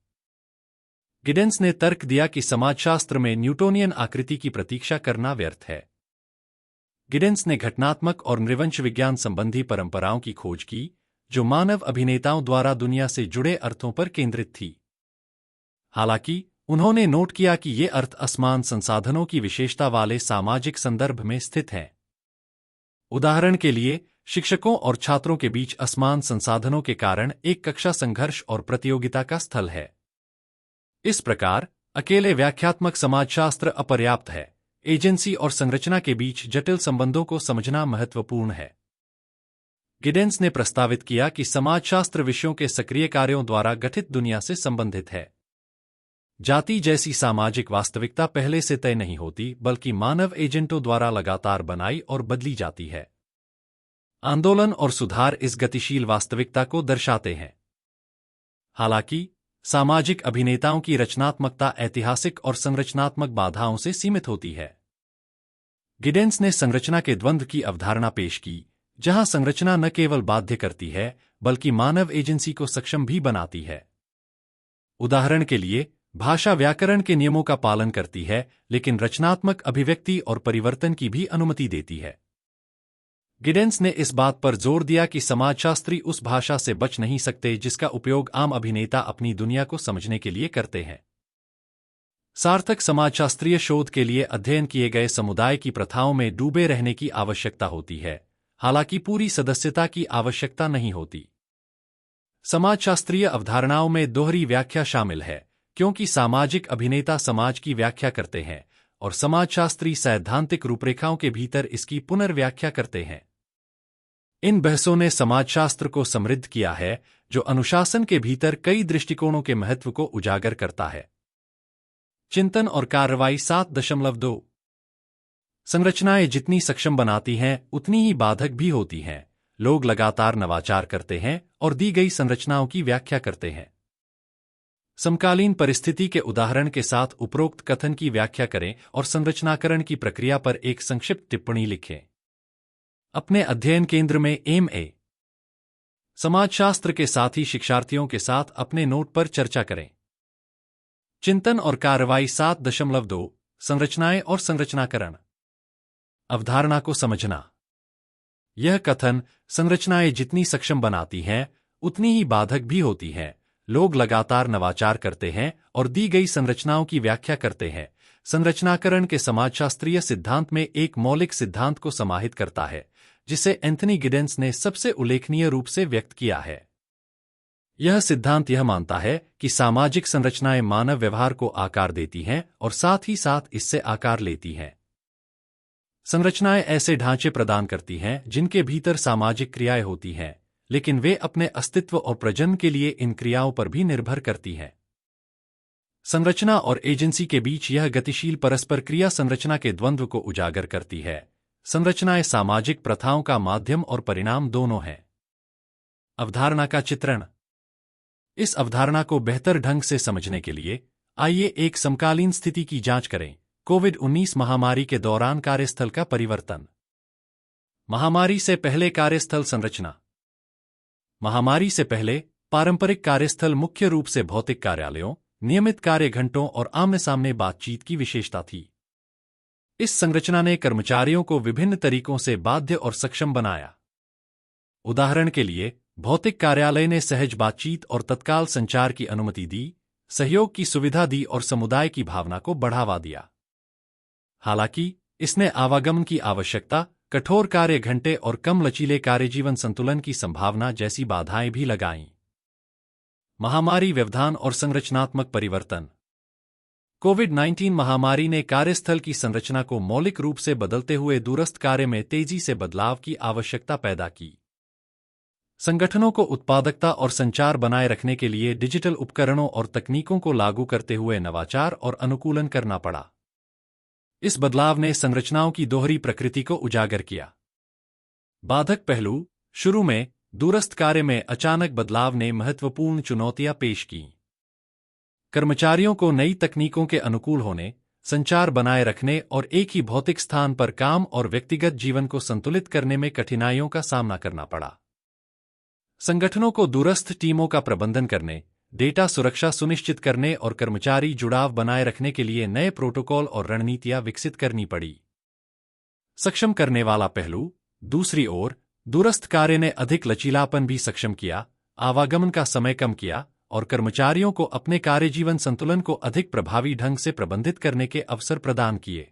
गिडेंस ने तर्क दिया कि समाजशास्त्र में न्यूटोनियन आकृति की प्रतीक्षा करना व्यर्थ है। गिडेंस ने घटनात्मक और नृवंश विज्ञान संबंधी परंपराओं की खोज की, जो मानव अभिनेताओं द्वारा दुनिया से जुड़े अर्थों पर केंद्रित थी। हालांकि उन्होंने नोट किया कि ये अर्थ असमान संसाधनों की विशेषता वाले सामाजिक संदर्भ में स्थित हैं। उदाहरण के लिए, शिक्षकों और छात्रों के बीच असमान संसाधनों के कारण एक कक्षा संघर्ष और प्रतियोगिता का स्थल है। इस प्रकार अकेले व्याख्यात्मक समाजशास्त्र अपर्याप्त है, एजेंसी और संरचना के बीच जटिल संबंधों को समझना महत्वपूर्ण है। गिडेंस ने प्रस्तावित किया कि समाजशास्त्र विषयों के सक्रिय कार्यों द्वारा गठित दुनिया से संबंधित है। जाति जैसी सामाजिक वास्तविकता पहले से तय नहीं होती, बल्कि मानव एजेंटों द्वारा लगातार बनाई और बदली जाती है। आंदोलन और सुधार इस गतिशील वास्तविकता को दर्शाते हैं। हालांकि सामाजिक अभिनेताओं की रचनात्मकता ऐतिहासिक और संरचनात्मक बाधाओं से सीमित होती है। गिडेंस ने संरचना के द्वंद्व की अवधारणा पेश की, जहां संरचना न केवल बाध्य करती है, बल्कि मानव एजेंसी को सक्षम भी बनाती है। उदाहरण के लिए, भाषा व्याकरण के नियमों का पालन करती है, लेकिन रचनात्मक अभिव्यक्ति और परिवर्तन की भी अनुमति देती है। गिडेंस ने इस बात पर जोर दिया कि समाजशास्त्री उस भाषा से बच नहीं सकते जिसका उपयोग आम अभिनेता अपनी दुनिया को समझने के लिए करते हैं। सार्थक समाजशास्त्रीय शोध के लिए अध्ययन किए गए समुदाय की प्रथाओं में डूबे रहने की आवश्यकता होती है, हालांकि पूरी सदस्यता की आवश्यकता नहीं होती। समाजशास्त्रीय अवधारणाओं में दोहरी व्याख्या शामिल है, क्योंकि सामाजिक अभिनेता समाज की व्याख्या करते हैं और समाजशास्त्री सैद्धांतिक रूपरेखाओं के भीतर इसकी पुनर्व्याख्या करते हैं। इन बहसों ने समाजशास्त्र को समृद्ध किया है, जो अनुशासन के भीतर कई दृष्टिकोणों के महत्व को उजागर करता है। चिंतन और कार्रवाई 7.2 संरचनाएं जितनी सक्षम बनाती हैं, उतनी ही बाधक भी होती हैं। लोग लगातार नवाचार करते हैं और दी गई संरचनाओं की व्याख्या करते हैं। समकालीन परिस्थिति के उदाहरण के साथ उपरोक्त कथन की व्याख्या करें और संरचनाकरण की प्रक्रिया पर एक संक्षिप्त टिप्पणी लिखें। अपने अध्ययन केंद्र में MA समाजशास्त्र के साथी शिक्षार्थियों के साथ अपने नोट पर चर्चा करें। चिंतन और कार्रवाई 7.2 संरचनाएं और संरचनाकरण। अवधारणा को समझना। यह कथन संरचनाएं जितनी सक्षम बनाती हैं उतनी ही बाधक भी होती हैं। लोग लगातार नवाचार करते हैं और दी गई संरचनाओं की व्याख्या करते हैं। संरचनाकरण के समाजशास्त्रीय सिद्धांत में एक मौलिक सिद्धांत को समाहित करता है जिसे एंथनी गिडेंस ने सबसे उल्लेखनीय रूप से व्यक्त किया है। यह सिद्धांत यह मानता है कि सामाजिक संरचनाएं मानव व्यवहार को आकार देती हैं और साथ ही साथ इससे आकार लेती हैं। संरचनाएं ऐसे ढांचे प्रदान करती हैं जिनके भीतर सामाजिक क्रियाएं होती हैं, लेकिन वे अपने अस्तित्व और प्रजनन के लिए इन क्रियाओं पर भी निर्भर करती हैं। संरचना और एजेंसी के बीच यह गतिशील परस्पर क्रिया संरचना के द्वंद्व को उजागर करती है। संरचनाएं सामाजिक प्रथाओं का माध्यम और परिणाम दोनों हैं। अवधारणा का चित्रण। इस अवधारणा को बेहतर ढंग से समझने के लिए आइए एक समकालीन स्थिति की जांच करें। कोविड-19 महामारी के दौरान कार्यस्थल का परिवर्तन। महामारी से पहले कार्यस्थल संरचना। महामारी से पहले पारंपरिक कार्यस्थल मुख्य रूप से भौतिक कार्यालयों, नियमित कार्य घंटों और आमने-सामने बातचीत की विशेषता थी। इस संरचना ने कर्मचारियों को विभिन्न तरीकों से बाध्य और सक्षम बनाया। उदाहरण के लिए, भौतिक कार्यालय ने सहज बातचीत और तत्काल संचार की अनुमति दी, सहयोग की सुविधा दी और समुदाय की भावना को बढ़ावा दिया। हालांकि, इसने आवागमन की आवश्यकता, कठोर कार्य घंटे और कम लचीले कार्यजीवन संतुलन की संभावना जैसी बाधाएं भी लगाईं। महामारी व्यवधान और संरचनात्मक परिवर्तन। कोविड-19 महामारी ने कार्यस्थल की संरचना को मौलिक रूप से बदलते हुए दूरस्थ कार्य में तेजी से बदलाव की आवश्यकता पैदा की। संगठनों को उत्पादकता और संचार बनाए रखने के लिए डिजिटल उपकरणों और तकनीकों को लागू करते हुए नवाचार और अनुकूलन करना पड़ा। इस बदलाव ने संरचनाओं की दोहरी प्रकृति को उजागर किया। बाधक पहलू। शुरू में दूरस्थ कार्य में अचानक बदलाव ने महत्वपूर्ण चुनौतियां पेश कीं। कर्मचारियों को नई तकनीकों के अनुकूल होने, संचार बनाए रखने और एक ही भौतिक स्थान पर काम और व्यक्तिगत जीवन को संतुलित करने में कठिनाइयों का सामना करना पड़ा। संगठनों को दूरस्थ टीमों का प्रबंधन करने, डेटा सुरक्षा सुनिश्चित करने और कर्मचारी जुड़ाव बनाए रखने के लिए नए प्रोटोकॉल और रणनीतियां विकसित करनी पड़ी। सक्षम करने वाला पहलू। दूसरी ओर, दूरस्थ कार्य ने अधिक लचीलापन भी सक्षम किया, आवागमन का समय कम किया और कर्मचारियों को अपने कार्यजीवन संतुलन को अधिक प्रभावी ढंग से प्रबंधित करने के अवसर प्रदान किए।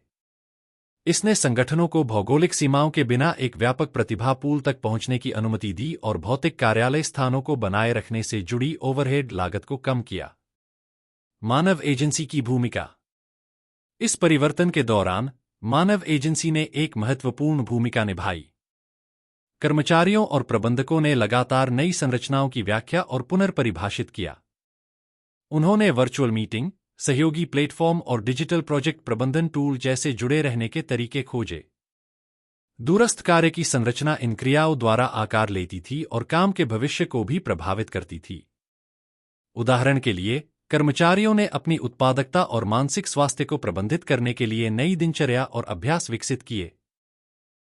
इसने संगठनों को भौगोलिक सीमाओं के बिना एक व्यापक प्रतिभा पूल तक पहुंचने की अनुमति दी और भौतिक कार्यालय स्थानों को बनाए रखने से जुड़ी ओवरहेड लागत को कम किया। मानव एजेंसी की भूमिका। इस परिवर्तन के दौरान मानव एजेंसी ने एक महत्वपूर्ण भूमिका निभाई। कर्मचारियों और प्रबंधकों ने लगातार नई संरचनाओं की व्याख्या और पुनर्परिभाषित किया। उन्होंने वर्चुअल मीटिंग, सहयोगी प्लेटफॉर्म और डिजिटल प्रोजेक्ट प्रबंधन टूल जैसे जुड़े रहने के तरीके खोजे। दूरस्थ कार्य की संरचना इन क्रियाओं द्वारा आकार लेती थी और काम के भविष्य को भी प्रभावित करती थी। उदाहरण के लिए, कर्मचारियों ने अपनी उत्पादकता और मानसिक स्वास्थ्य को प्रबंधित करने के लिए नई दिनचर्या और अभ्यास विकसित किए।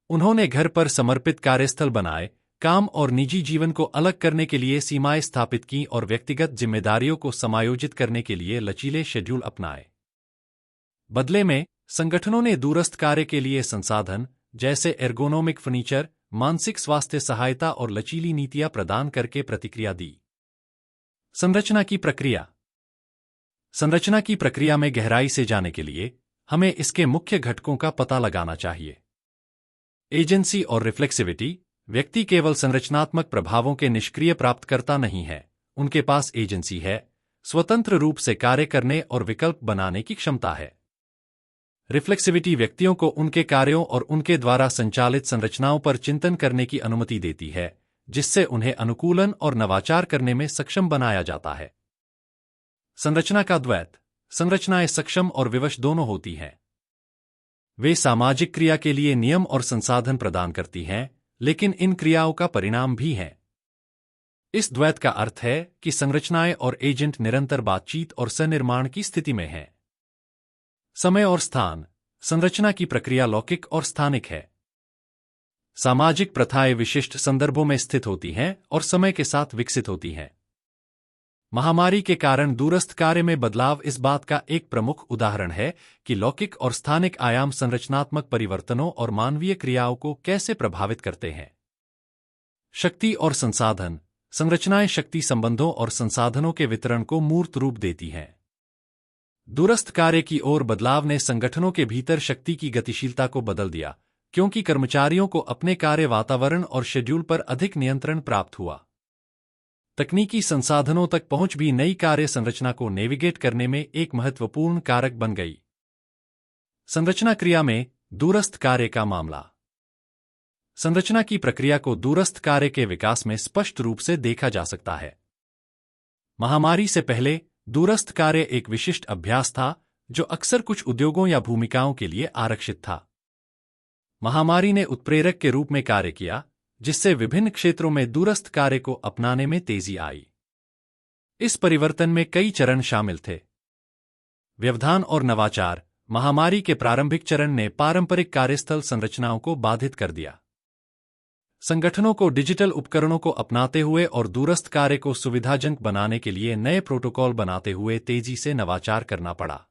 उन्होंने घर पर समर्पित कार्यस्थल बनाए, काम और निजी जीवन को अलग करने के लिए सीमाएं स्थापित की और व्यक्तिगत जिम्मेदारियों को समायोजित करने के लिए लचीले शेड्यूल अपनाए। बदले में, संगठनों ने दूरस्थ कार्य के लिए संसाधन, जैसे एर्गोनोमिक फर्नीचर, मानसिक स्वास्थ्य सहायता और लचीली नीतियां प्रदान करके प्रतिक्रिया दी। संरचना की प्रक्रिया। संरचना की प्रक्रिया में गहराई से जाने के लिए हमें इसके मुख्य घटकों का पता लगाना चाहिए। एजेंसी और रिफ्लेक्सिविटी। व्यक्ति केवल संरचनात्मक प्रभावों के निष्क्रिय प्राप्तकर्ता नहीं है, उनके पास एजेंसी है, स्वतंत्र रूप से कार्य करने और विकल्प बनाने की क्षमता है। रिफ्लेक्सिविटी व्यक्तियों को उनके कार्यों और उनके द्वारा संचालित संरचनाओं पर चिंतन करने की अनुमति देती है, जिससे उन्हें अनुकूलन और नवाचार करने में सक्षम बनाया जाता है। संरचना का द्वैत। संरचनाएं सक्षम और विवश दोनों होती हैं। वे सामाजिक क्रिया के लिए नियम और संसाधन प्रदान करती हैं, लेकिन इन क्रियाओं का परिणाम भी है। इस द्वैत का अर्थ है कि संरचनाएं और एजेंट निरंतर बातचीत और सह-निर्माण की स्थिति में हैं। समय और स्थान। संरचना की प्रक्रिया लौकिक और स्थानिक है। सामाजिक प्रथाएं विशिष्ट संदर्भों में स्थित होती हैं और समय के साथ विकसित होती हैं। महामारी के कारण दूरस्थ कार्य में बदलाव इस बात का एक प्रमुख उदाहरण है कि लौकिक और स्थानिक आयाम संरचनात्मक परिवर्तनों और मानवीय क्रियाओं को कैसे प्रभावित करते हैं। शक्ति और संसाधन। संरचनाएं शक्ति संबंधों और संसाधनों के वितरण को मूर्त रूप देती हैं। दूरस्थ कार्य की ओर बदलाव ने संगठनों के भीतर शक्ति की गतिशीलता को बदल दिया, क्योंकि कर्मचारियों को अपने कार्य वातावरण और शेड्यूल पर अधिक नियंत्रण प्राप्त हुआ। तकनीकी संसाधनों तक पहुंच भी नई कार्य संरचना को नेविगेट करने में एक महत्वपूर्ण कारक बन गई। संरचना क्रिया में दूरस्थ कार्य का मामला। संरचना की प्रक्रिया को दूरस्थ कार्य के विकास में स्पष्ट रूप से देखा जा सकता है। महामारी से पहले दूरस्थ कार्य एक विशिष्ट अभ्यास था जो अक्सर कुछ उद्योगों या भूमिकाओं के लिए आरक्षित था। महामारी ने उत्प्रेरक के रूप में कार्य किया, जिससे विभिन्न क्षेत्रों में दूरस्थ कार्य को अपनाने में तेजी आई। इस परिवर्तन में कई चरण शामिल थे। व्यवधान और नवाचार। महामारी के प्रारंभिक चरण ने पारंपरिक कार्यस्थल संरचनाओं को बाधित कर दिया। संगठनों को डिजिटल उपकरणों को अपनाते हुए और दूरस्थ कार्य को सुविधाजनक बनाने के लिए नए प्रोटोकॉल बनाते हुए तेजी से नवाचार करना पड़ा।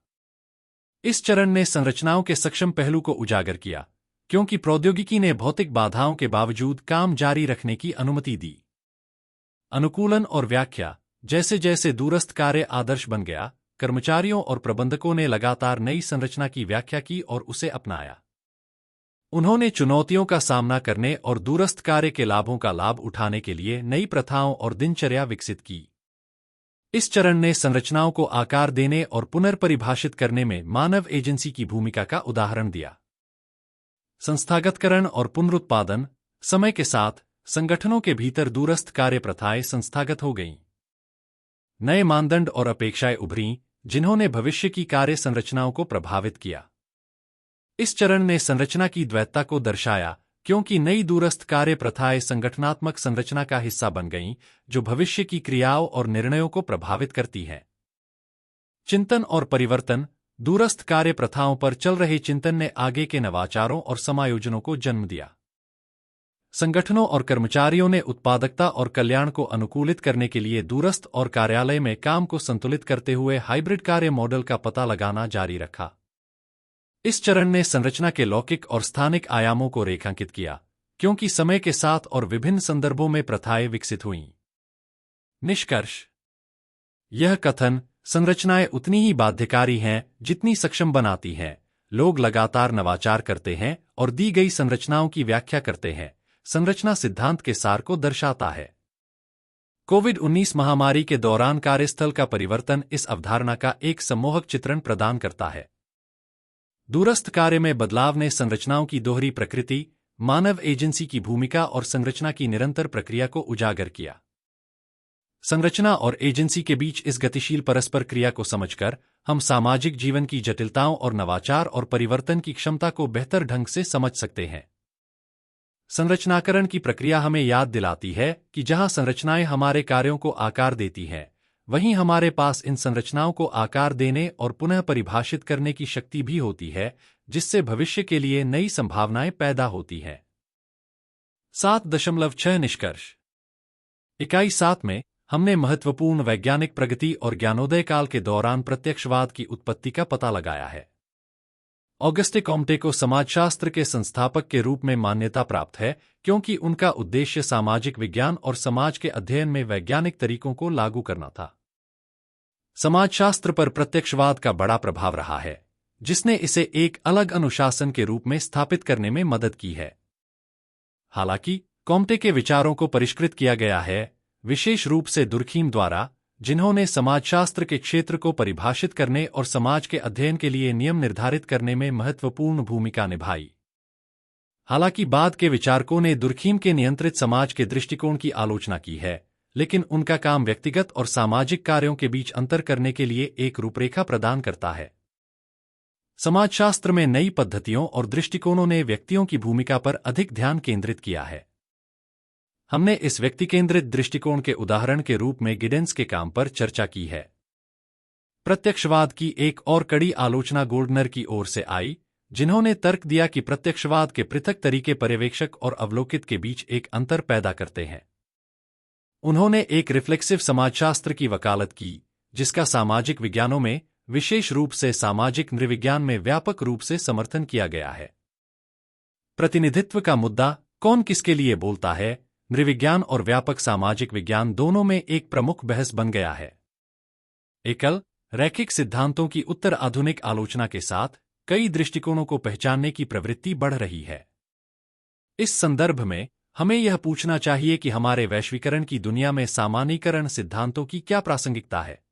इस चरण ने संरचनाओं के सक्षम पहलू को उजागर किया, क्योंकि प्रौद्योगिकी ने भौतिक बाधाओं के बावजूद काम जारी रखने की अनुमति दी। अनुकूलन और व्याख्या। जैसे जैसे दूरस्थ कार्य आदर्श बन गया, कर्मचारियों और प्रबंधकों ने लगातार नई संरचना की व्याख्या की और उसे अपनाया। उन्होंने चुनौतियों का सामना करने और दूरस्थ कार्य के लाभों का लाभ उठाने के लिए नई प्रथाओं और दिनचर्या विकसित की। इस चरण ने संरचनाओं को आकार देने और पुनर्परिभाषित करने में मानव एजेंसी की भूमिका का उदाहरण दिया। संस्थागतकरण और पुनरुत्पादन। समय के साथ संगठनों के भीतर दूरस्थ कार्य प्रथाएं संस्थागत हो गईं। नए मानदंड और अपेक्षाएं उभरीं, जिन्होंने भविष्य की कार्य संरचनाओं को प्रभावित किया। इस चरण ने संरचना की द्वैतता को दर्शाया, क्योंकि नई दूरस्थ कार्य प्रथाएं संगठनात्मक संरचना का हिस्सा बन गईं, जो भविष्य की क्रियाओं और निर्णयों को प्रभावित करती हैं। चिंतन और परिवर्तन। दूरस्थ कार्य प्रथाओं पर चल रहे चिंतन ने आगे के नवाचारों और समायोजनों को जन्म दिया। संगठनों और कर्मचारियों ने उत्पादकता और कल्याण को अनुकूलित करने के लिए दूरस्थ और कार्यालय में काम को संतुलित करते हुए हाइब्रिड कार्य मॉडल का पता लगाना जारी रखा। इस चरण ने संरचना के लौकिक और स्थानिक आयामों को रेखांकित किया, क्योंकि समय के साथ और विभिन्न संदर्भों में प्रथाएं विकसित हुईं। निष्कर्ष। यह कथन, संरचनाएं उतनी ही बाध्यकारी हैं जितनी सक्षम बनाती हैं। लोग लगातार नवाचार करते हैं और दी गई संरचनाओं की व्याख्या करते हैं। संरचना सिद्धांत के सार को दर्शाता है। कोविड-19 महामारी के दौरान कार्यस्थल का परिवर्तन इस अवधारणा का एक सम्मोहक चित्रण प्रदान करता है। दूरस्थ कार्य में बदलाव ने संरचनाओं की दोहरी प्रकृति, मानव एजेंसी की भूमिका और संरचना की निरंतर प्रक्रिया को उजागर किया। संरचना और एजेंसी के बीच इस गतिशील परस्पर क्रिया को समझकर हम सामाजिक जीवन की जटिलताओं और नवाचार और परिवर्तन की क्षमता को बेहतर ढंग से समझ सकते हैं। संरचनाकरण की प्रक्रिया हमें याद दिलाती है कि जहां संरचनाएं हमारे कार्यों को आकार देती हैं, वहीं हमारे पास इन संरचनाओं को आकार देने और पुनः परिभाषित करने की शक्ति भी होती है, जिससे भविष्य के लिए नई संभावनाएं पैदा होती हैं। 7.6 निष्कर्ष। इकाई 7 में हमने महत्वपूर्ण वैज्ञानिक प्रगति और ज्ञानोदय काल के दौरान प्रत्यक्षवाद की उत्पत्ति का पता लगाया है। ऑगस्टे कॉम्टे को समाजशास्त्र के संस्थापक के रूप में मान्यता प्राप्त है, क्योंकि उनका उद्देश्य सामाजिक विज्ञान और समाज के अध्ययन में वैज्ञानिक तरीकों को लागू करना था। समाजशास्त्र पर प्रत्यक्षवाद का बड़ा प्रभाव रहा है, जिसने इसे एक अलग अनुशासन के रूप में स्थापित करने में मदद की है। हालांकि कॉम्टे के विचारों को परिष्कृत किया गया है, विशेष रूप से दुर्खीम द्वारा, जिन्होंने समाजशास्त्र के क्षेत्र को परिभाषित करने और समाज के अध्ययन के लिए नियम निर्धारित करने में महत्वपूर्ण भूमिका निभाई। हालांकि बाद के विचारकों ने दुर्खीम के नियंत्रित समाज के दृष्टिकोण की आलोचना की है, लेकिन उनका काम व्यक्तिगत और सामाजिक कार्यों के बीच अंतर करने के लिए एक रूपरेखा प्रदान करता है। समाजशास्त्र में नई पद्धतियों और दृष्टिकोणों ने व्यक्तियों की भूमिका पर अधिक ध्यान केंद्रित किया है। हमने इस व्यक्ति केंद्रित दृष्टिकोण के उदाहरण के रूप में गिडेंस के काम पर चर्चा की है। प्रत्यक्षवाद की एक और कड़ी आलोचना गोल्डनर की ओर से आई, जिन्होंने तर्क दिया कि प्रत्यक्षवाद के पृथक तरीके पर्यवेक्षक और अवलोकित के बीच एक अंतर पैदा करते हैं। उन्होंने एक रिफ्लेक्सिव समाजशास्त्र की वकालत की, जिसका सामाजिक विज्ञानों में, विशेष रूप से सामाजिक नृविज्ञान में व्यापक रूप से समर्थन किया गया है। प्रतिनिधित्व का मुद्दा, कौन किसके लिए बोलता है, नृविज्ञान और व्यापक सामाजिक विज्ञान दोनों में एक प्रमुख बहस बन गया है। एकल, रैखिक सिद्धांतों की उत्तर आधुनिक आलोचना के साथ कई दृष्टिकोणों को पहचानने की प्रवृत्ति बढ़ रही है। इस संदर्भ में हमें यह पूछना चाहिए कि हमारे वैश्वीकरण की दुनिया में सामान्यीकरण सिद्धांतों की क्या प्रासंगिकता है।